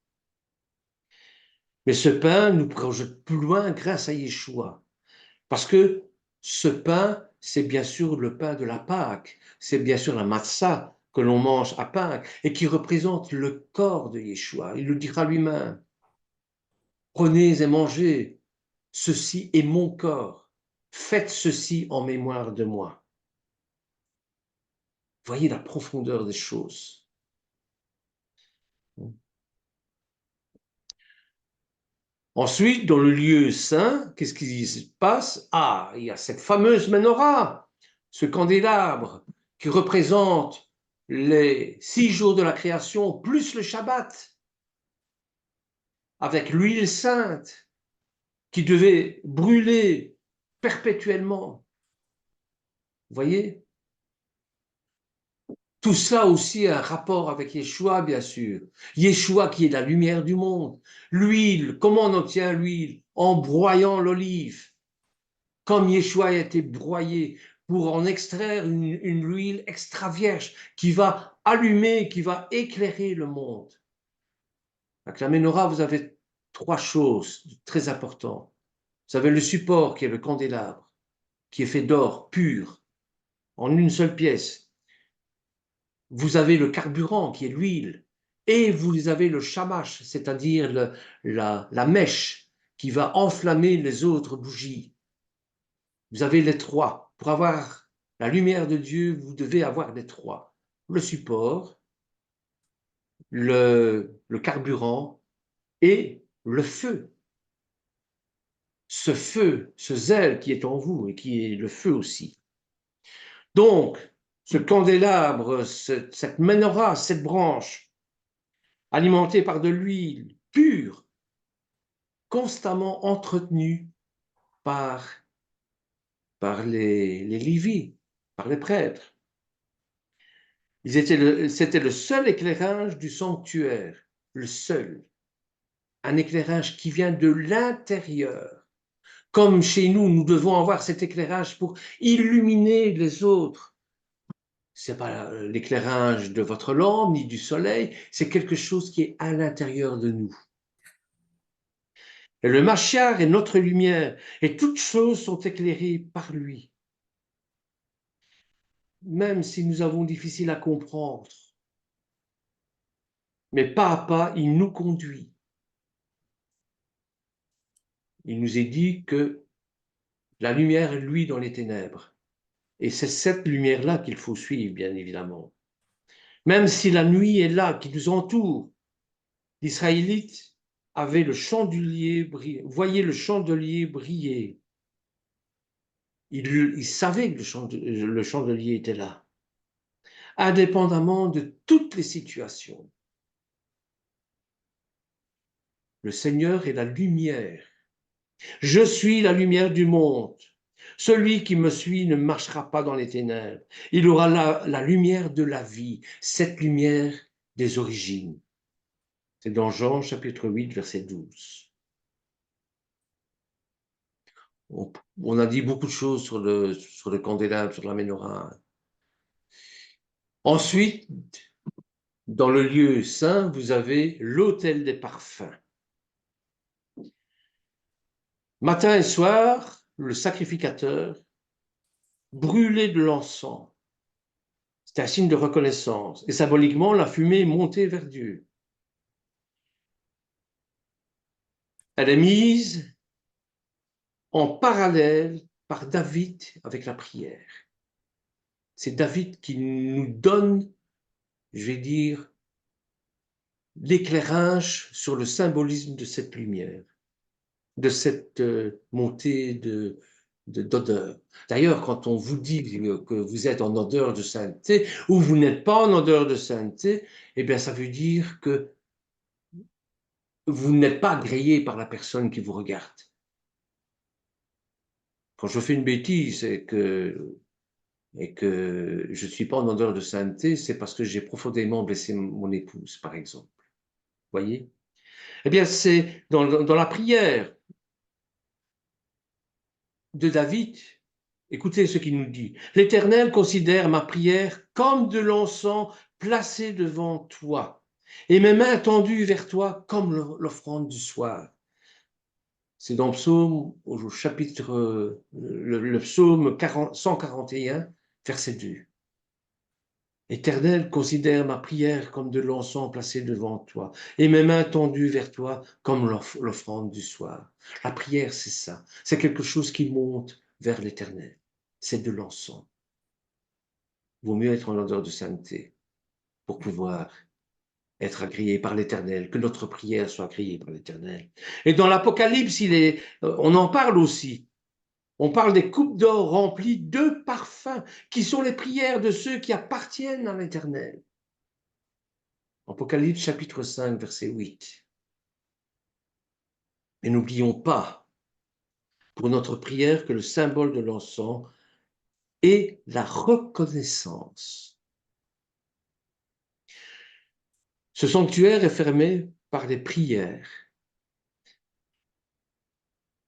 Mais ce pain nous projette plus loin grâce à Yeshua. Parce que ce pain, c'est bien sûr le pain de la Pâque, c'est bien sûr la matzah que l'on mange à Pâques et qui représente le corps de Yeshua. Il le dira lui-même. Prenez et mangez, ceci est mon corps. Faites ceci en mémoire de moi. Voyez la profondeur des choses. Ensuite, dans le lieu saint, qu'est-ce qui se passe? Ah, il y a cette fameuse menorah, ce candélabre qui représente les 6 jours de la création plus le Shabbat, avec l'huile sainte qui devait brûler perpétuellement. Vous voyez? Tout ça aussi a un rapport avec Yeshua, bien sûr. Yeshua qui est la lumière du monde. L'huile, comment on obtient l'huile? En broyant l'olive. Comme Yeshua a été broyé pour en extraire une huile extra vierge qui va allumer, qui va éclairer le monde. Avec la menorah, vous avez 3 choses très importantes. Vous avez le support qui est le candélabre, qui est fait d'or pur, en une seule pièce. vous avez le carburant qui est l'huile, et vous avez le shamash, c'est-à-dire la mèche qui va enflammer les autres bougies. Vous avez les trois. Pour avoir la lumière de Dieu, vous devez avoir les trois. Le support, le carburant et le feu. Ce feu, ce zèle qui est en vous et qui est le feu aussi. Donc, ce candélabre, cette menorah, cette branche, alimentée par de l'huile pure, constamment entretenue par, par les Lévites, par les prêtres. C'était le seul éclairage du sanctuaire, le seul. Un éclairage qui vient de l'intérieur. Comme chez nous, nous devons avoir cet éclairage pour illuminer les autres. Ce n'est pas l'éclairage de votre lampe ni du soleil, c'est quelque chose qui est à l'intérieur de nous. Et le Mashiach est notre lumière, et toutes choses sont éclairées par lui. Même si nous avons difficile à comprendre, mais pas à pas, il nous conduit. Il nous est dit que la lumière est lui dans les ténèbres. Et c'est cette lumière-là qu'il faut suivre, bien évidemment. Même si la nuit est là, qui nous entoure, l'Israélite avait le chandelier, voyait le chandelier briller. Il savait que le chandelier était là, indépendamment de toutes les situations. Le Seigneur est la lumière. Je suis la lumière du monde. Celui qui me suit ne marchera pas dans les ténèbres. Il aura la lumière de la vie, cette lumière des origines. C'est dans Jean chapitre 8, verset 12. On a dit beaucoup de choses sur le candélabre, sur la menorah. Ensuite, dans le lieu saint, vous avez l'autel des parfums. Matin et soir, le sacrificateur brûlait de l'encens. C'est un signe de reconnaissance. Et symboliquement, la fumée est montée vers Dieu. Elle est mise en parallèle par David avec la prière. C'est David qui nous donne, je vais dire, l'éclairage sur le symbolisme de cette lumière, de cette montée d'odeur. D'ailleurs, quand on vous dit que vous êtes en odeur de sainteté ou vous n'êtes pas en odeur de sainteté, eh bien, ça veut dire que vous n'êtes pas agréé par la personne qui vous regarde. Quand je fais une bêtise et que je ne suis pas en odeur de sainteté, c'est parce que j'ai profondément blessé mon épouse, par exemple. Voyez? Eh bien, c'est dans la prière de David, écoutez ce qu'il nous dit. L'Éternel considère ma prière comme de l'encens placé devant toi, et mes mains tendues vers toi comme l'offrande du soir. C'est dans le psaume, au chapitre, le psaume 141, verset 2. Éternel, considère ma prière comme de l'encens placé devant toi, et mes mains tendues vers toi comme l'offrande du soir. La prière, c'est ça. C'est quelque chose qui monte vers l'Éternel. C'est de l'encens. Il vaut mieux être en odeur de sainteté pour pouvoir être agréé par l'Éternel, que notre prière soit agréée par l'Éternel. Et dans l'Apocalypse, on en parle aussi. On parle des coupes d'or remplies de parfums, qui sont les prières de ceux qui appartiennent à l'Éternel. Apocalypse chapitre 5, verset 8. Mais n'oublions pas, pour notre prière, que le symbole de l'encens est la reconnaissance. Ce sanctuaire est fermé par les prières,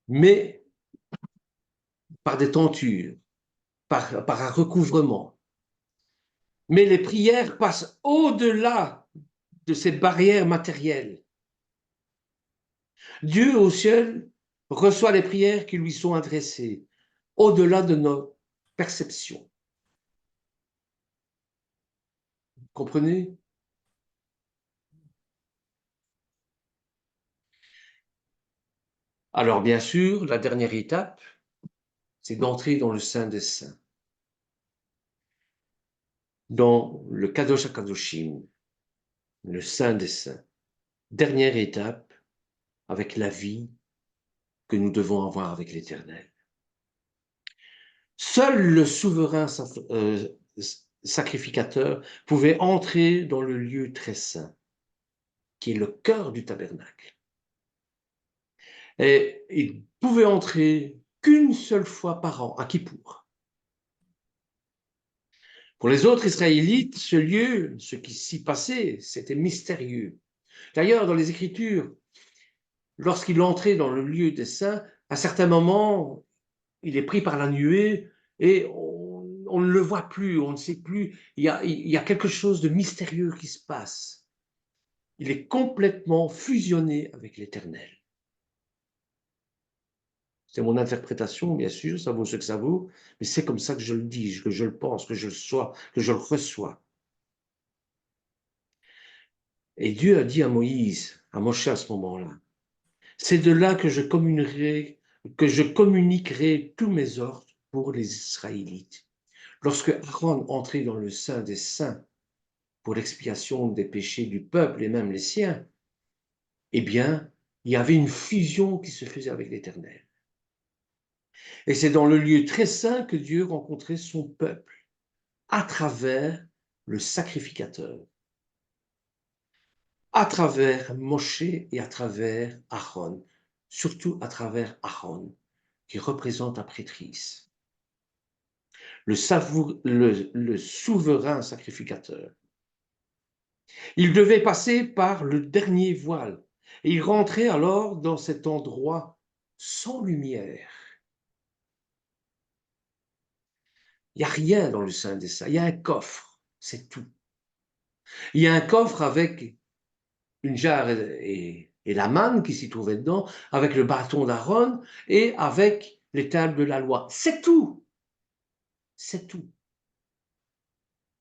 mais par des tentures, par un recouvrement. Mais les prières passent au-delà de ces barrières matérielles. Dieu au ciel reçoit les prières qui lui sont adressées, au-delà de nos perceptions. Comprenez? Alors, bien sûr, la dernière étape, c'est d'entrer dans le Saint des Saints, dans le Kadosh HaKadoshim, le Saint des Saints. Dernière étape avec la vie que nous devons avoir avec l'Éternel. Seul le souverain sacrificateur pouvait entrer dans le lieu très saint, qui est le cœur du tabernacle. Et il pouvait entrer qu'une seule fois par an, à Kippour. Pour les autres Israélites, ce lieu, ce qui s'y passait, c'était mystérieux. D'ailleurs, dans les Écritures, lorsqu'il entrait dans le lieu des saints, à certains moments, il est pris par la nuée et on ne le voit plus, on ne sait plus. Il y a quelque chose de mystérieux qui se passe. Il est complètement fusionné avec l'Éternel. C'est mon interprétation, bien sûr, ça vaut ce que ça vaut, mais c'est comme ça que je le dis, que je le pense, que je le sois, que je le reçois. Et Dieu a dit à Moïse, à Moshe à ce moment-là, c'est de là que je communiquerai tous mes ordres pour les Israélites. Lorsque Aaron entrait dans le Saint des Saints pour l'expiation des péchés du peuple et même les siens, eh bien, il y avait une fusion qui se faisait avec l'Éternel. Et c'est dans le lieu très saint que Dieu rencontrait son peuple, à travers le sacrificateur, à travers Moshe et à travers Aaron, surtout à travers Aaron, qui représente la prêtrise, le souverain sacrificateur. Il devait passer par le dernier voile, et il rentrait alors dans cet endroit sans lumière. Il n'y a rien dans le Saint des Saints, il y a un coffre, c'est tout. Il y a un coffre avec une jarre et la manne qui s'y trouvait dedans, avec le bâton d'Aaron et avec les tables de la loi. C'est tout. C'est tout.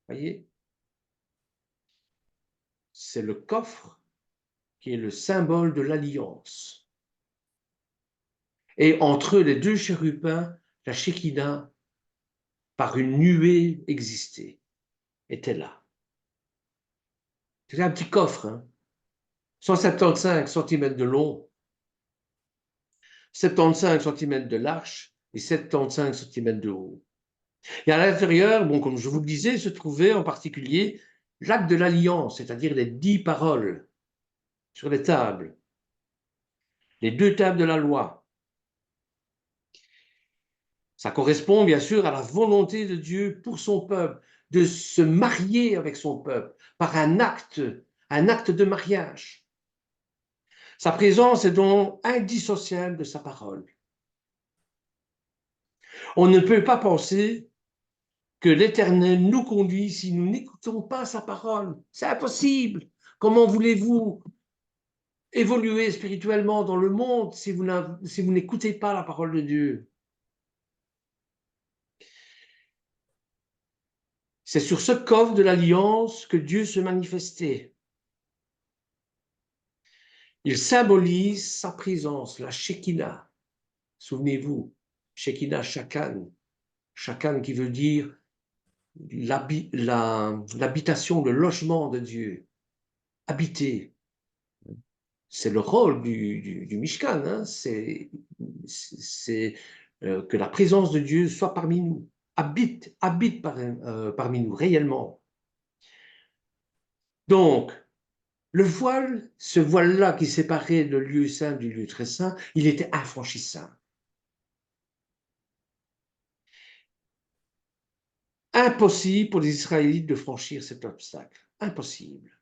Voyez? C'est le coffre qui est le symbole de l'alliance. Et entre les deux chérubins, la Shekinah, par une nuée existait, était là. C'était un petit coffre, hein? 175 cm de long, 75 cm de large et 75 cm de haut. Et à l'intérieur, bon, comme je vous le disais, se trouvait en particulier l'acte de l'alliance, c'est-à-dire les 10 paroles sur les tables, les 2 tables de la loi. Ça correspond bien sûr à la volonté de Dieu pour son peuple, de se marier avec son peuple par un acte de mariage. Sa présence est donc indissociable de sa parole. On ne peut pas penser que l'Éternel nous conduit si nous n'écoutons pas sa parole. C'est impossible. Comment voulez-vous évoluer spirituellement dans le monde si vous n'écoutez pas la parole de Dieu? C'est sur ce coffre de l'alliance que Dieu se manifestait. Il symbolise sa présence, la Shekinah. Souvenez-vous, Shekinah, Shakan qui veut dire l'habitation, le logement de Dieu, habiter. C'est le rôle du Mishkan, hein? C'est que la présence de Dieu soit parmi nous, habite parmi nous réellement. Donc, le voile, ce voile-là qui séparait le lieu saint du lieu très saint, il était infranchissable. Impossible pour les Israélites de franchir cet obstacle. Impossible.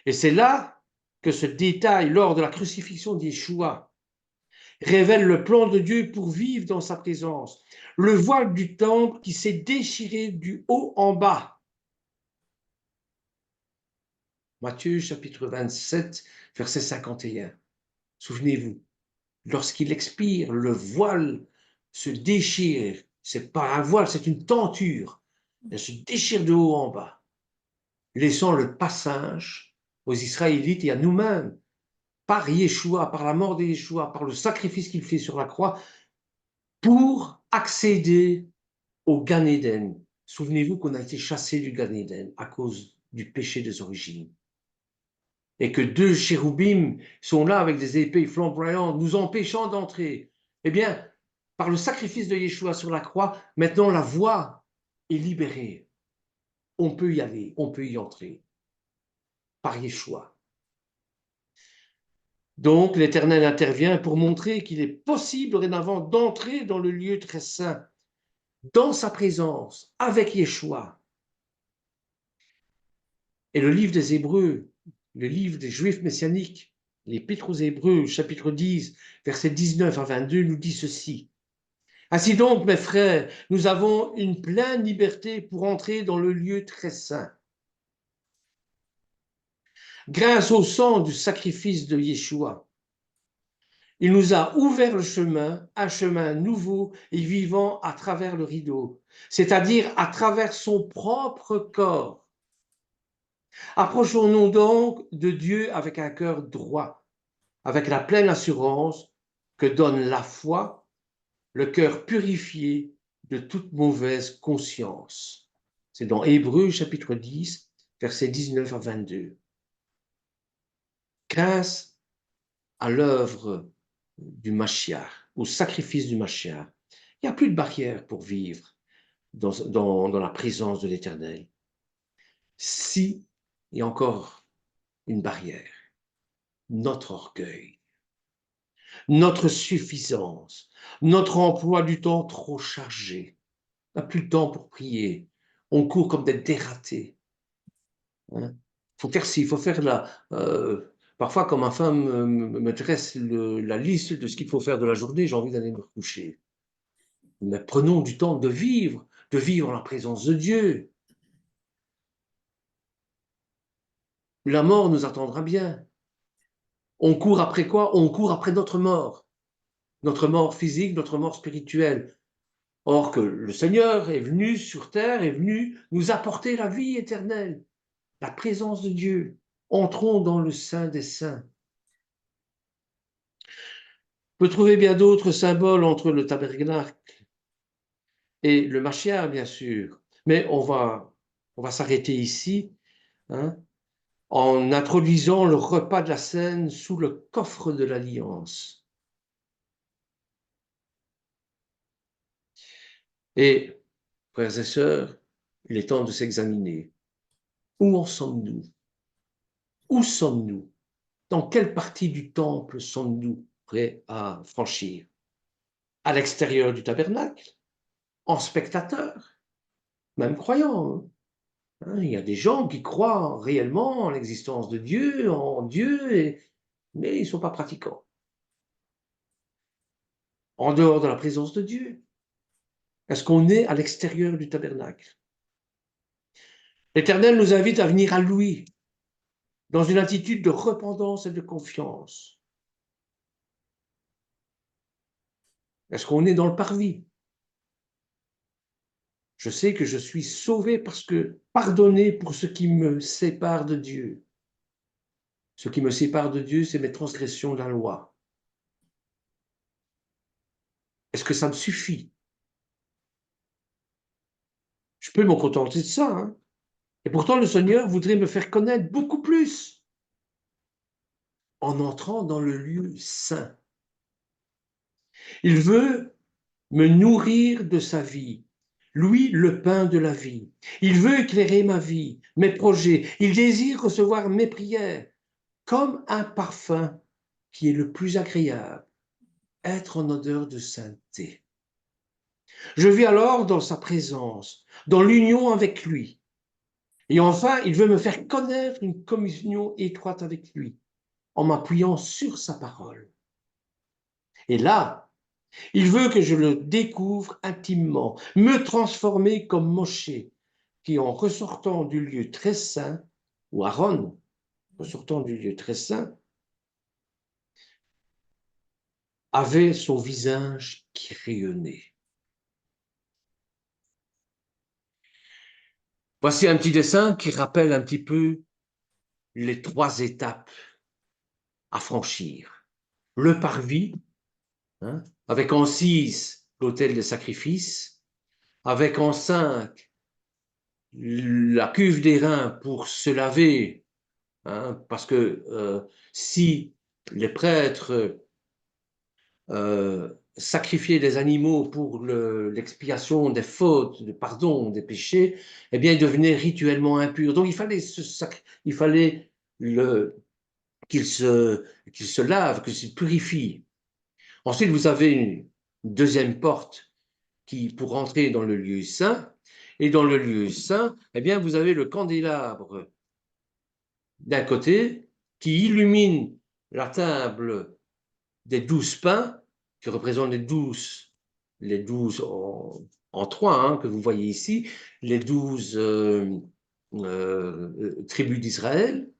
Et c'est là que ce détail, lors de la crucifixion d'Yeshua, révèle le plan de Dieu pour vivre dans sa présence. Le voile du temple qui s'est déchiré du haut en bas. Matthieu chapitre 27, verset 51. Souvenez-vous, lorsqu'il expire, le voile se déchire. C'est pas un voile, c'est une tenture. Elle se déchire de haut en bas. laissant le passage aux Israélites et à nous-mêmes, par Yeshua, par la mort de Yeshua, par le sacrifice qu'il fait sur la croix, pour accéder au Gan Eden. Souvenez-vous qu'on a été chassé du Gan Eden à cause du péché des origines. Et que deux chérubim sont là avec des épées flamboyantes, nous empêchant d'entrer. Eh bien, par le sacrifice de Yeshua sur la croix, maintenant la voie est libérée. On peut y aller, on peut y entrer. Par Yeshua. Donc, l'Éternel intervient pour montrer qu'il est possible dorénavant d'entrer dans le lieu très saint, dans sa présence, avec Yeshua. Et le livre des Hébreux, le livre des Juifs messianiques, l'Épître aux Hébreux, chapitre 10, versets 19 à 22, nous dit ceci. Ainsi donc, mes frères, nous avons une pleine liberté pour entrer dans le lieu très saint. Grâce au sang du sacrifice de Yeshua, il nous a ouvert le chemin, un chemin nouveau et vivant à travers le rideau, c'est-à-dire à travers son propre corps. Approchons-nous donc de Dieu avec un cœur droit, avec la pleine assurance que donne la foi, le cœur purifié de toute mauvaise conscience. C'est dans Hébreux chapitre 10, versets 19 à 22. Grâce à l'œuvre du Mashiach, au sacrifice du Mashiach, il n'y a plus de barrière pour vivre dans la présence de l'Éternel. Si il y a encore une barrière, notre orgueil, notre suffisance, notre emploi du temps trop chargé, on n'a plus le temps pour prier, on court comme des dératés. Hein. Faut faire ci, il faut faire là. Parfois, quand ma femme me dresse la liste de ce qu'il faut faire de la journée, j'ai envie d'aller me coucher. Mais prenons du temps de vivre en la présence de Dieu. La mort nous attendra bien. On court après quoi? On court après notre mort. Notre mort physique, notre mort spirituelle. Or que le Seigneur est venu sur terre, est venu nous apporter la vie éternelle, la présence de Dieu. Entrons dans le Saint des Saints. On peut trouver bien d'autres symboles entre le tabernacle et le Mashiach, bien sûr. Mais on va s'arrêter ici, hein, en introduisant le repas de la scène sous le coffre de l'Alliance. Et, frères et sœurs, il est temps de s'examiner. Où en sommes-nous? Où sommes-nous? Dans quelle partie du temple sommes-nous prêts à franchir? À l'extérieur du tabernacle? En spectateur? Même croyant, hein? Il y a des gens qui croient réellement en l'existence de Dieu, en Dieu, mais ils ne sont pas pratiquants. En dehors de la présence de Dieu? Est-ce qu'on est à l'extérieur du tabernacle? L'Éternel nous invite à venir à lui, dans une attitude de repentance et de confiance. Est-ce qu'on est dans le parvis? Je sais que je suis sauvé parce que pardonné pour ce qui me sépare de Dieu. Ce qui me sépare de Dieu, c'est mes transgressions de la loi. Est-ce que ça me suffit? Je peux me contenter de ça, hein? Et pourtant, le Seigneur voudrait me faire connaître beaucoup plus en entrant dans le lieu saint. Il veut me nourrir de sa vie. Lui, le pain de la vie. Il veut éclairer ma vie, mes projets. Il désire recevoir mes prières comme un parfum qui est le plus agréable, être en odeur de sainteté. Je vis alors dans sa présence, dans l'union avec lui. Et enfin, il veut me faire connaître une communion étroite avec lui, en m'appuyant sur sa parole. Et là, il veut que je le découvre intimement, me transformer comme Moshe, qui en ressortant du lieu très saint, ou Aaron, ressortant du lieu très saint, avait son visage qui rayonnait. Voici un petit dessin qui rappelle un petit peu les 3 étapes à franchir. Le parvis, hein, avec en 6 l'autel de sacrifice, avec en 5 la cuve d'airain pour se laver, hein, parce que si les prêtres sacrifiaient des animaux pour l'expiation des fautes, du pardon des péchés, eh bien, ils devenaient rituellement impurs. Donc, il fallait qu'il se lave, qu'il se purifie. Ensuite, vous avez une deuxième porte pour entrer dans le lieu saint. Et dans le lieu saint, eh bien, vous avez le candélabre d'un côté qui illumine la table des 12 pains, qui représentent les douze en 3, hein, que vous voyez ici, les 12 tribus d'Israël.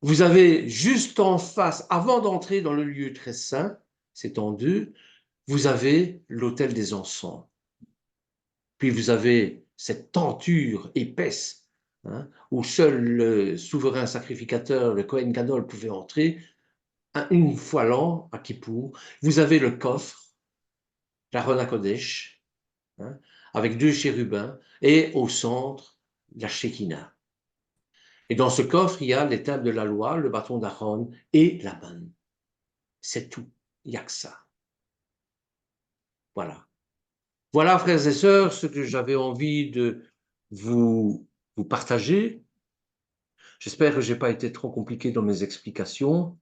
Vous avez juste en face, avant d'entrer dans le lieu très saint, c'est en 2, vous avez l'autel des encens. Puis vous avez cette tenture épaisse, hein, où seul le souverain sacrificateur, le Kohen Gadol, pouvait entrer une fois l'an à Kippour. Vous avez le coffre, l'Aron HaKodesh, hein, avec 2 chérubins, et au centre, la Shekinah. Et dans ce coffre, il y a les tables de la loi, le bâton d'Aaron et la manne. C'est tout. Il n'y a que ça. Voilà. Voilà, frères et sœurs, ce que j'avais envie de vous, vous partager. J'espère que je n'ai pas été trop compliqué dans mes explications.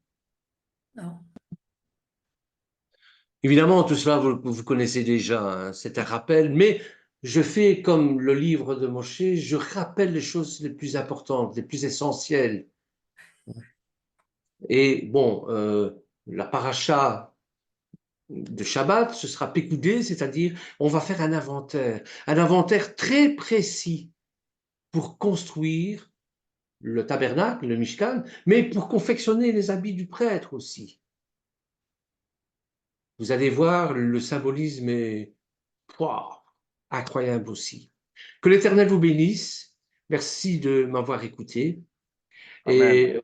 Non. Évidemment, tout cela, vous connaissez déjà, hein, c'est un rappel, mais je fais comme le livre de Moshe, je rappelle les choses les plus importantes, les plus essentielles. Et bon, la paracha de Shabbat, ce sera Pécoudé, c'est-à-dire on va faire un inventaire très précis pour construire le tabernacle, le Mishkan, mais pour confectionner les habits du prêtre aussi. Vous allez voir, le symbolisme est wow, incroyable aussi. Que l'Éternel vous bénisse. Merci de m'avoir écouté. Amen. Et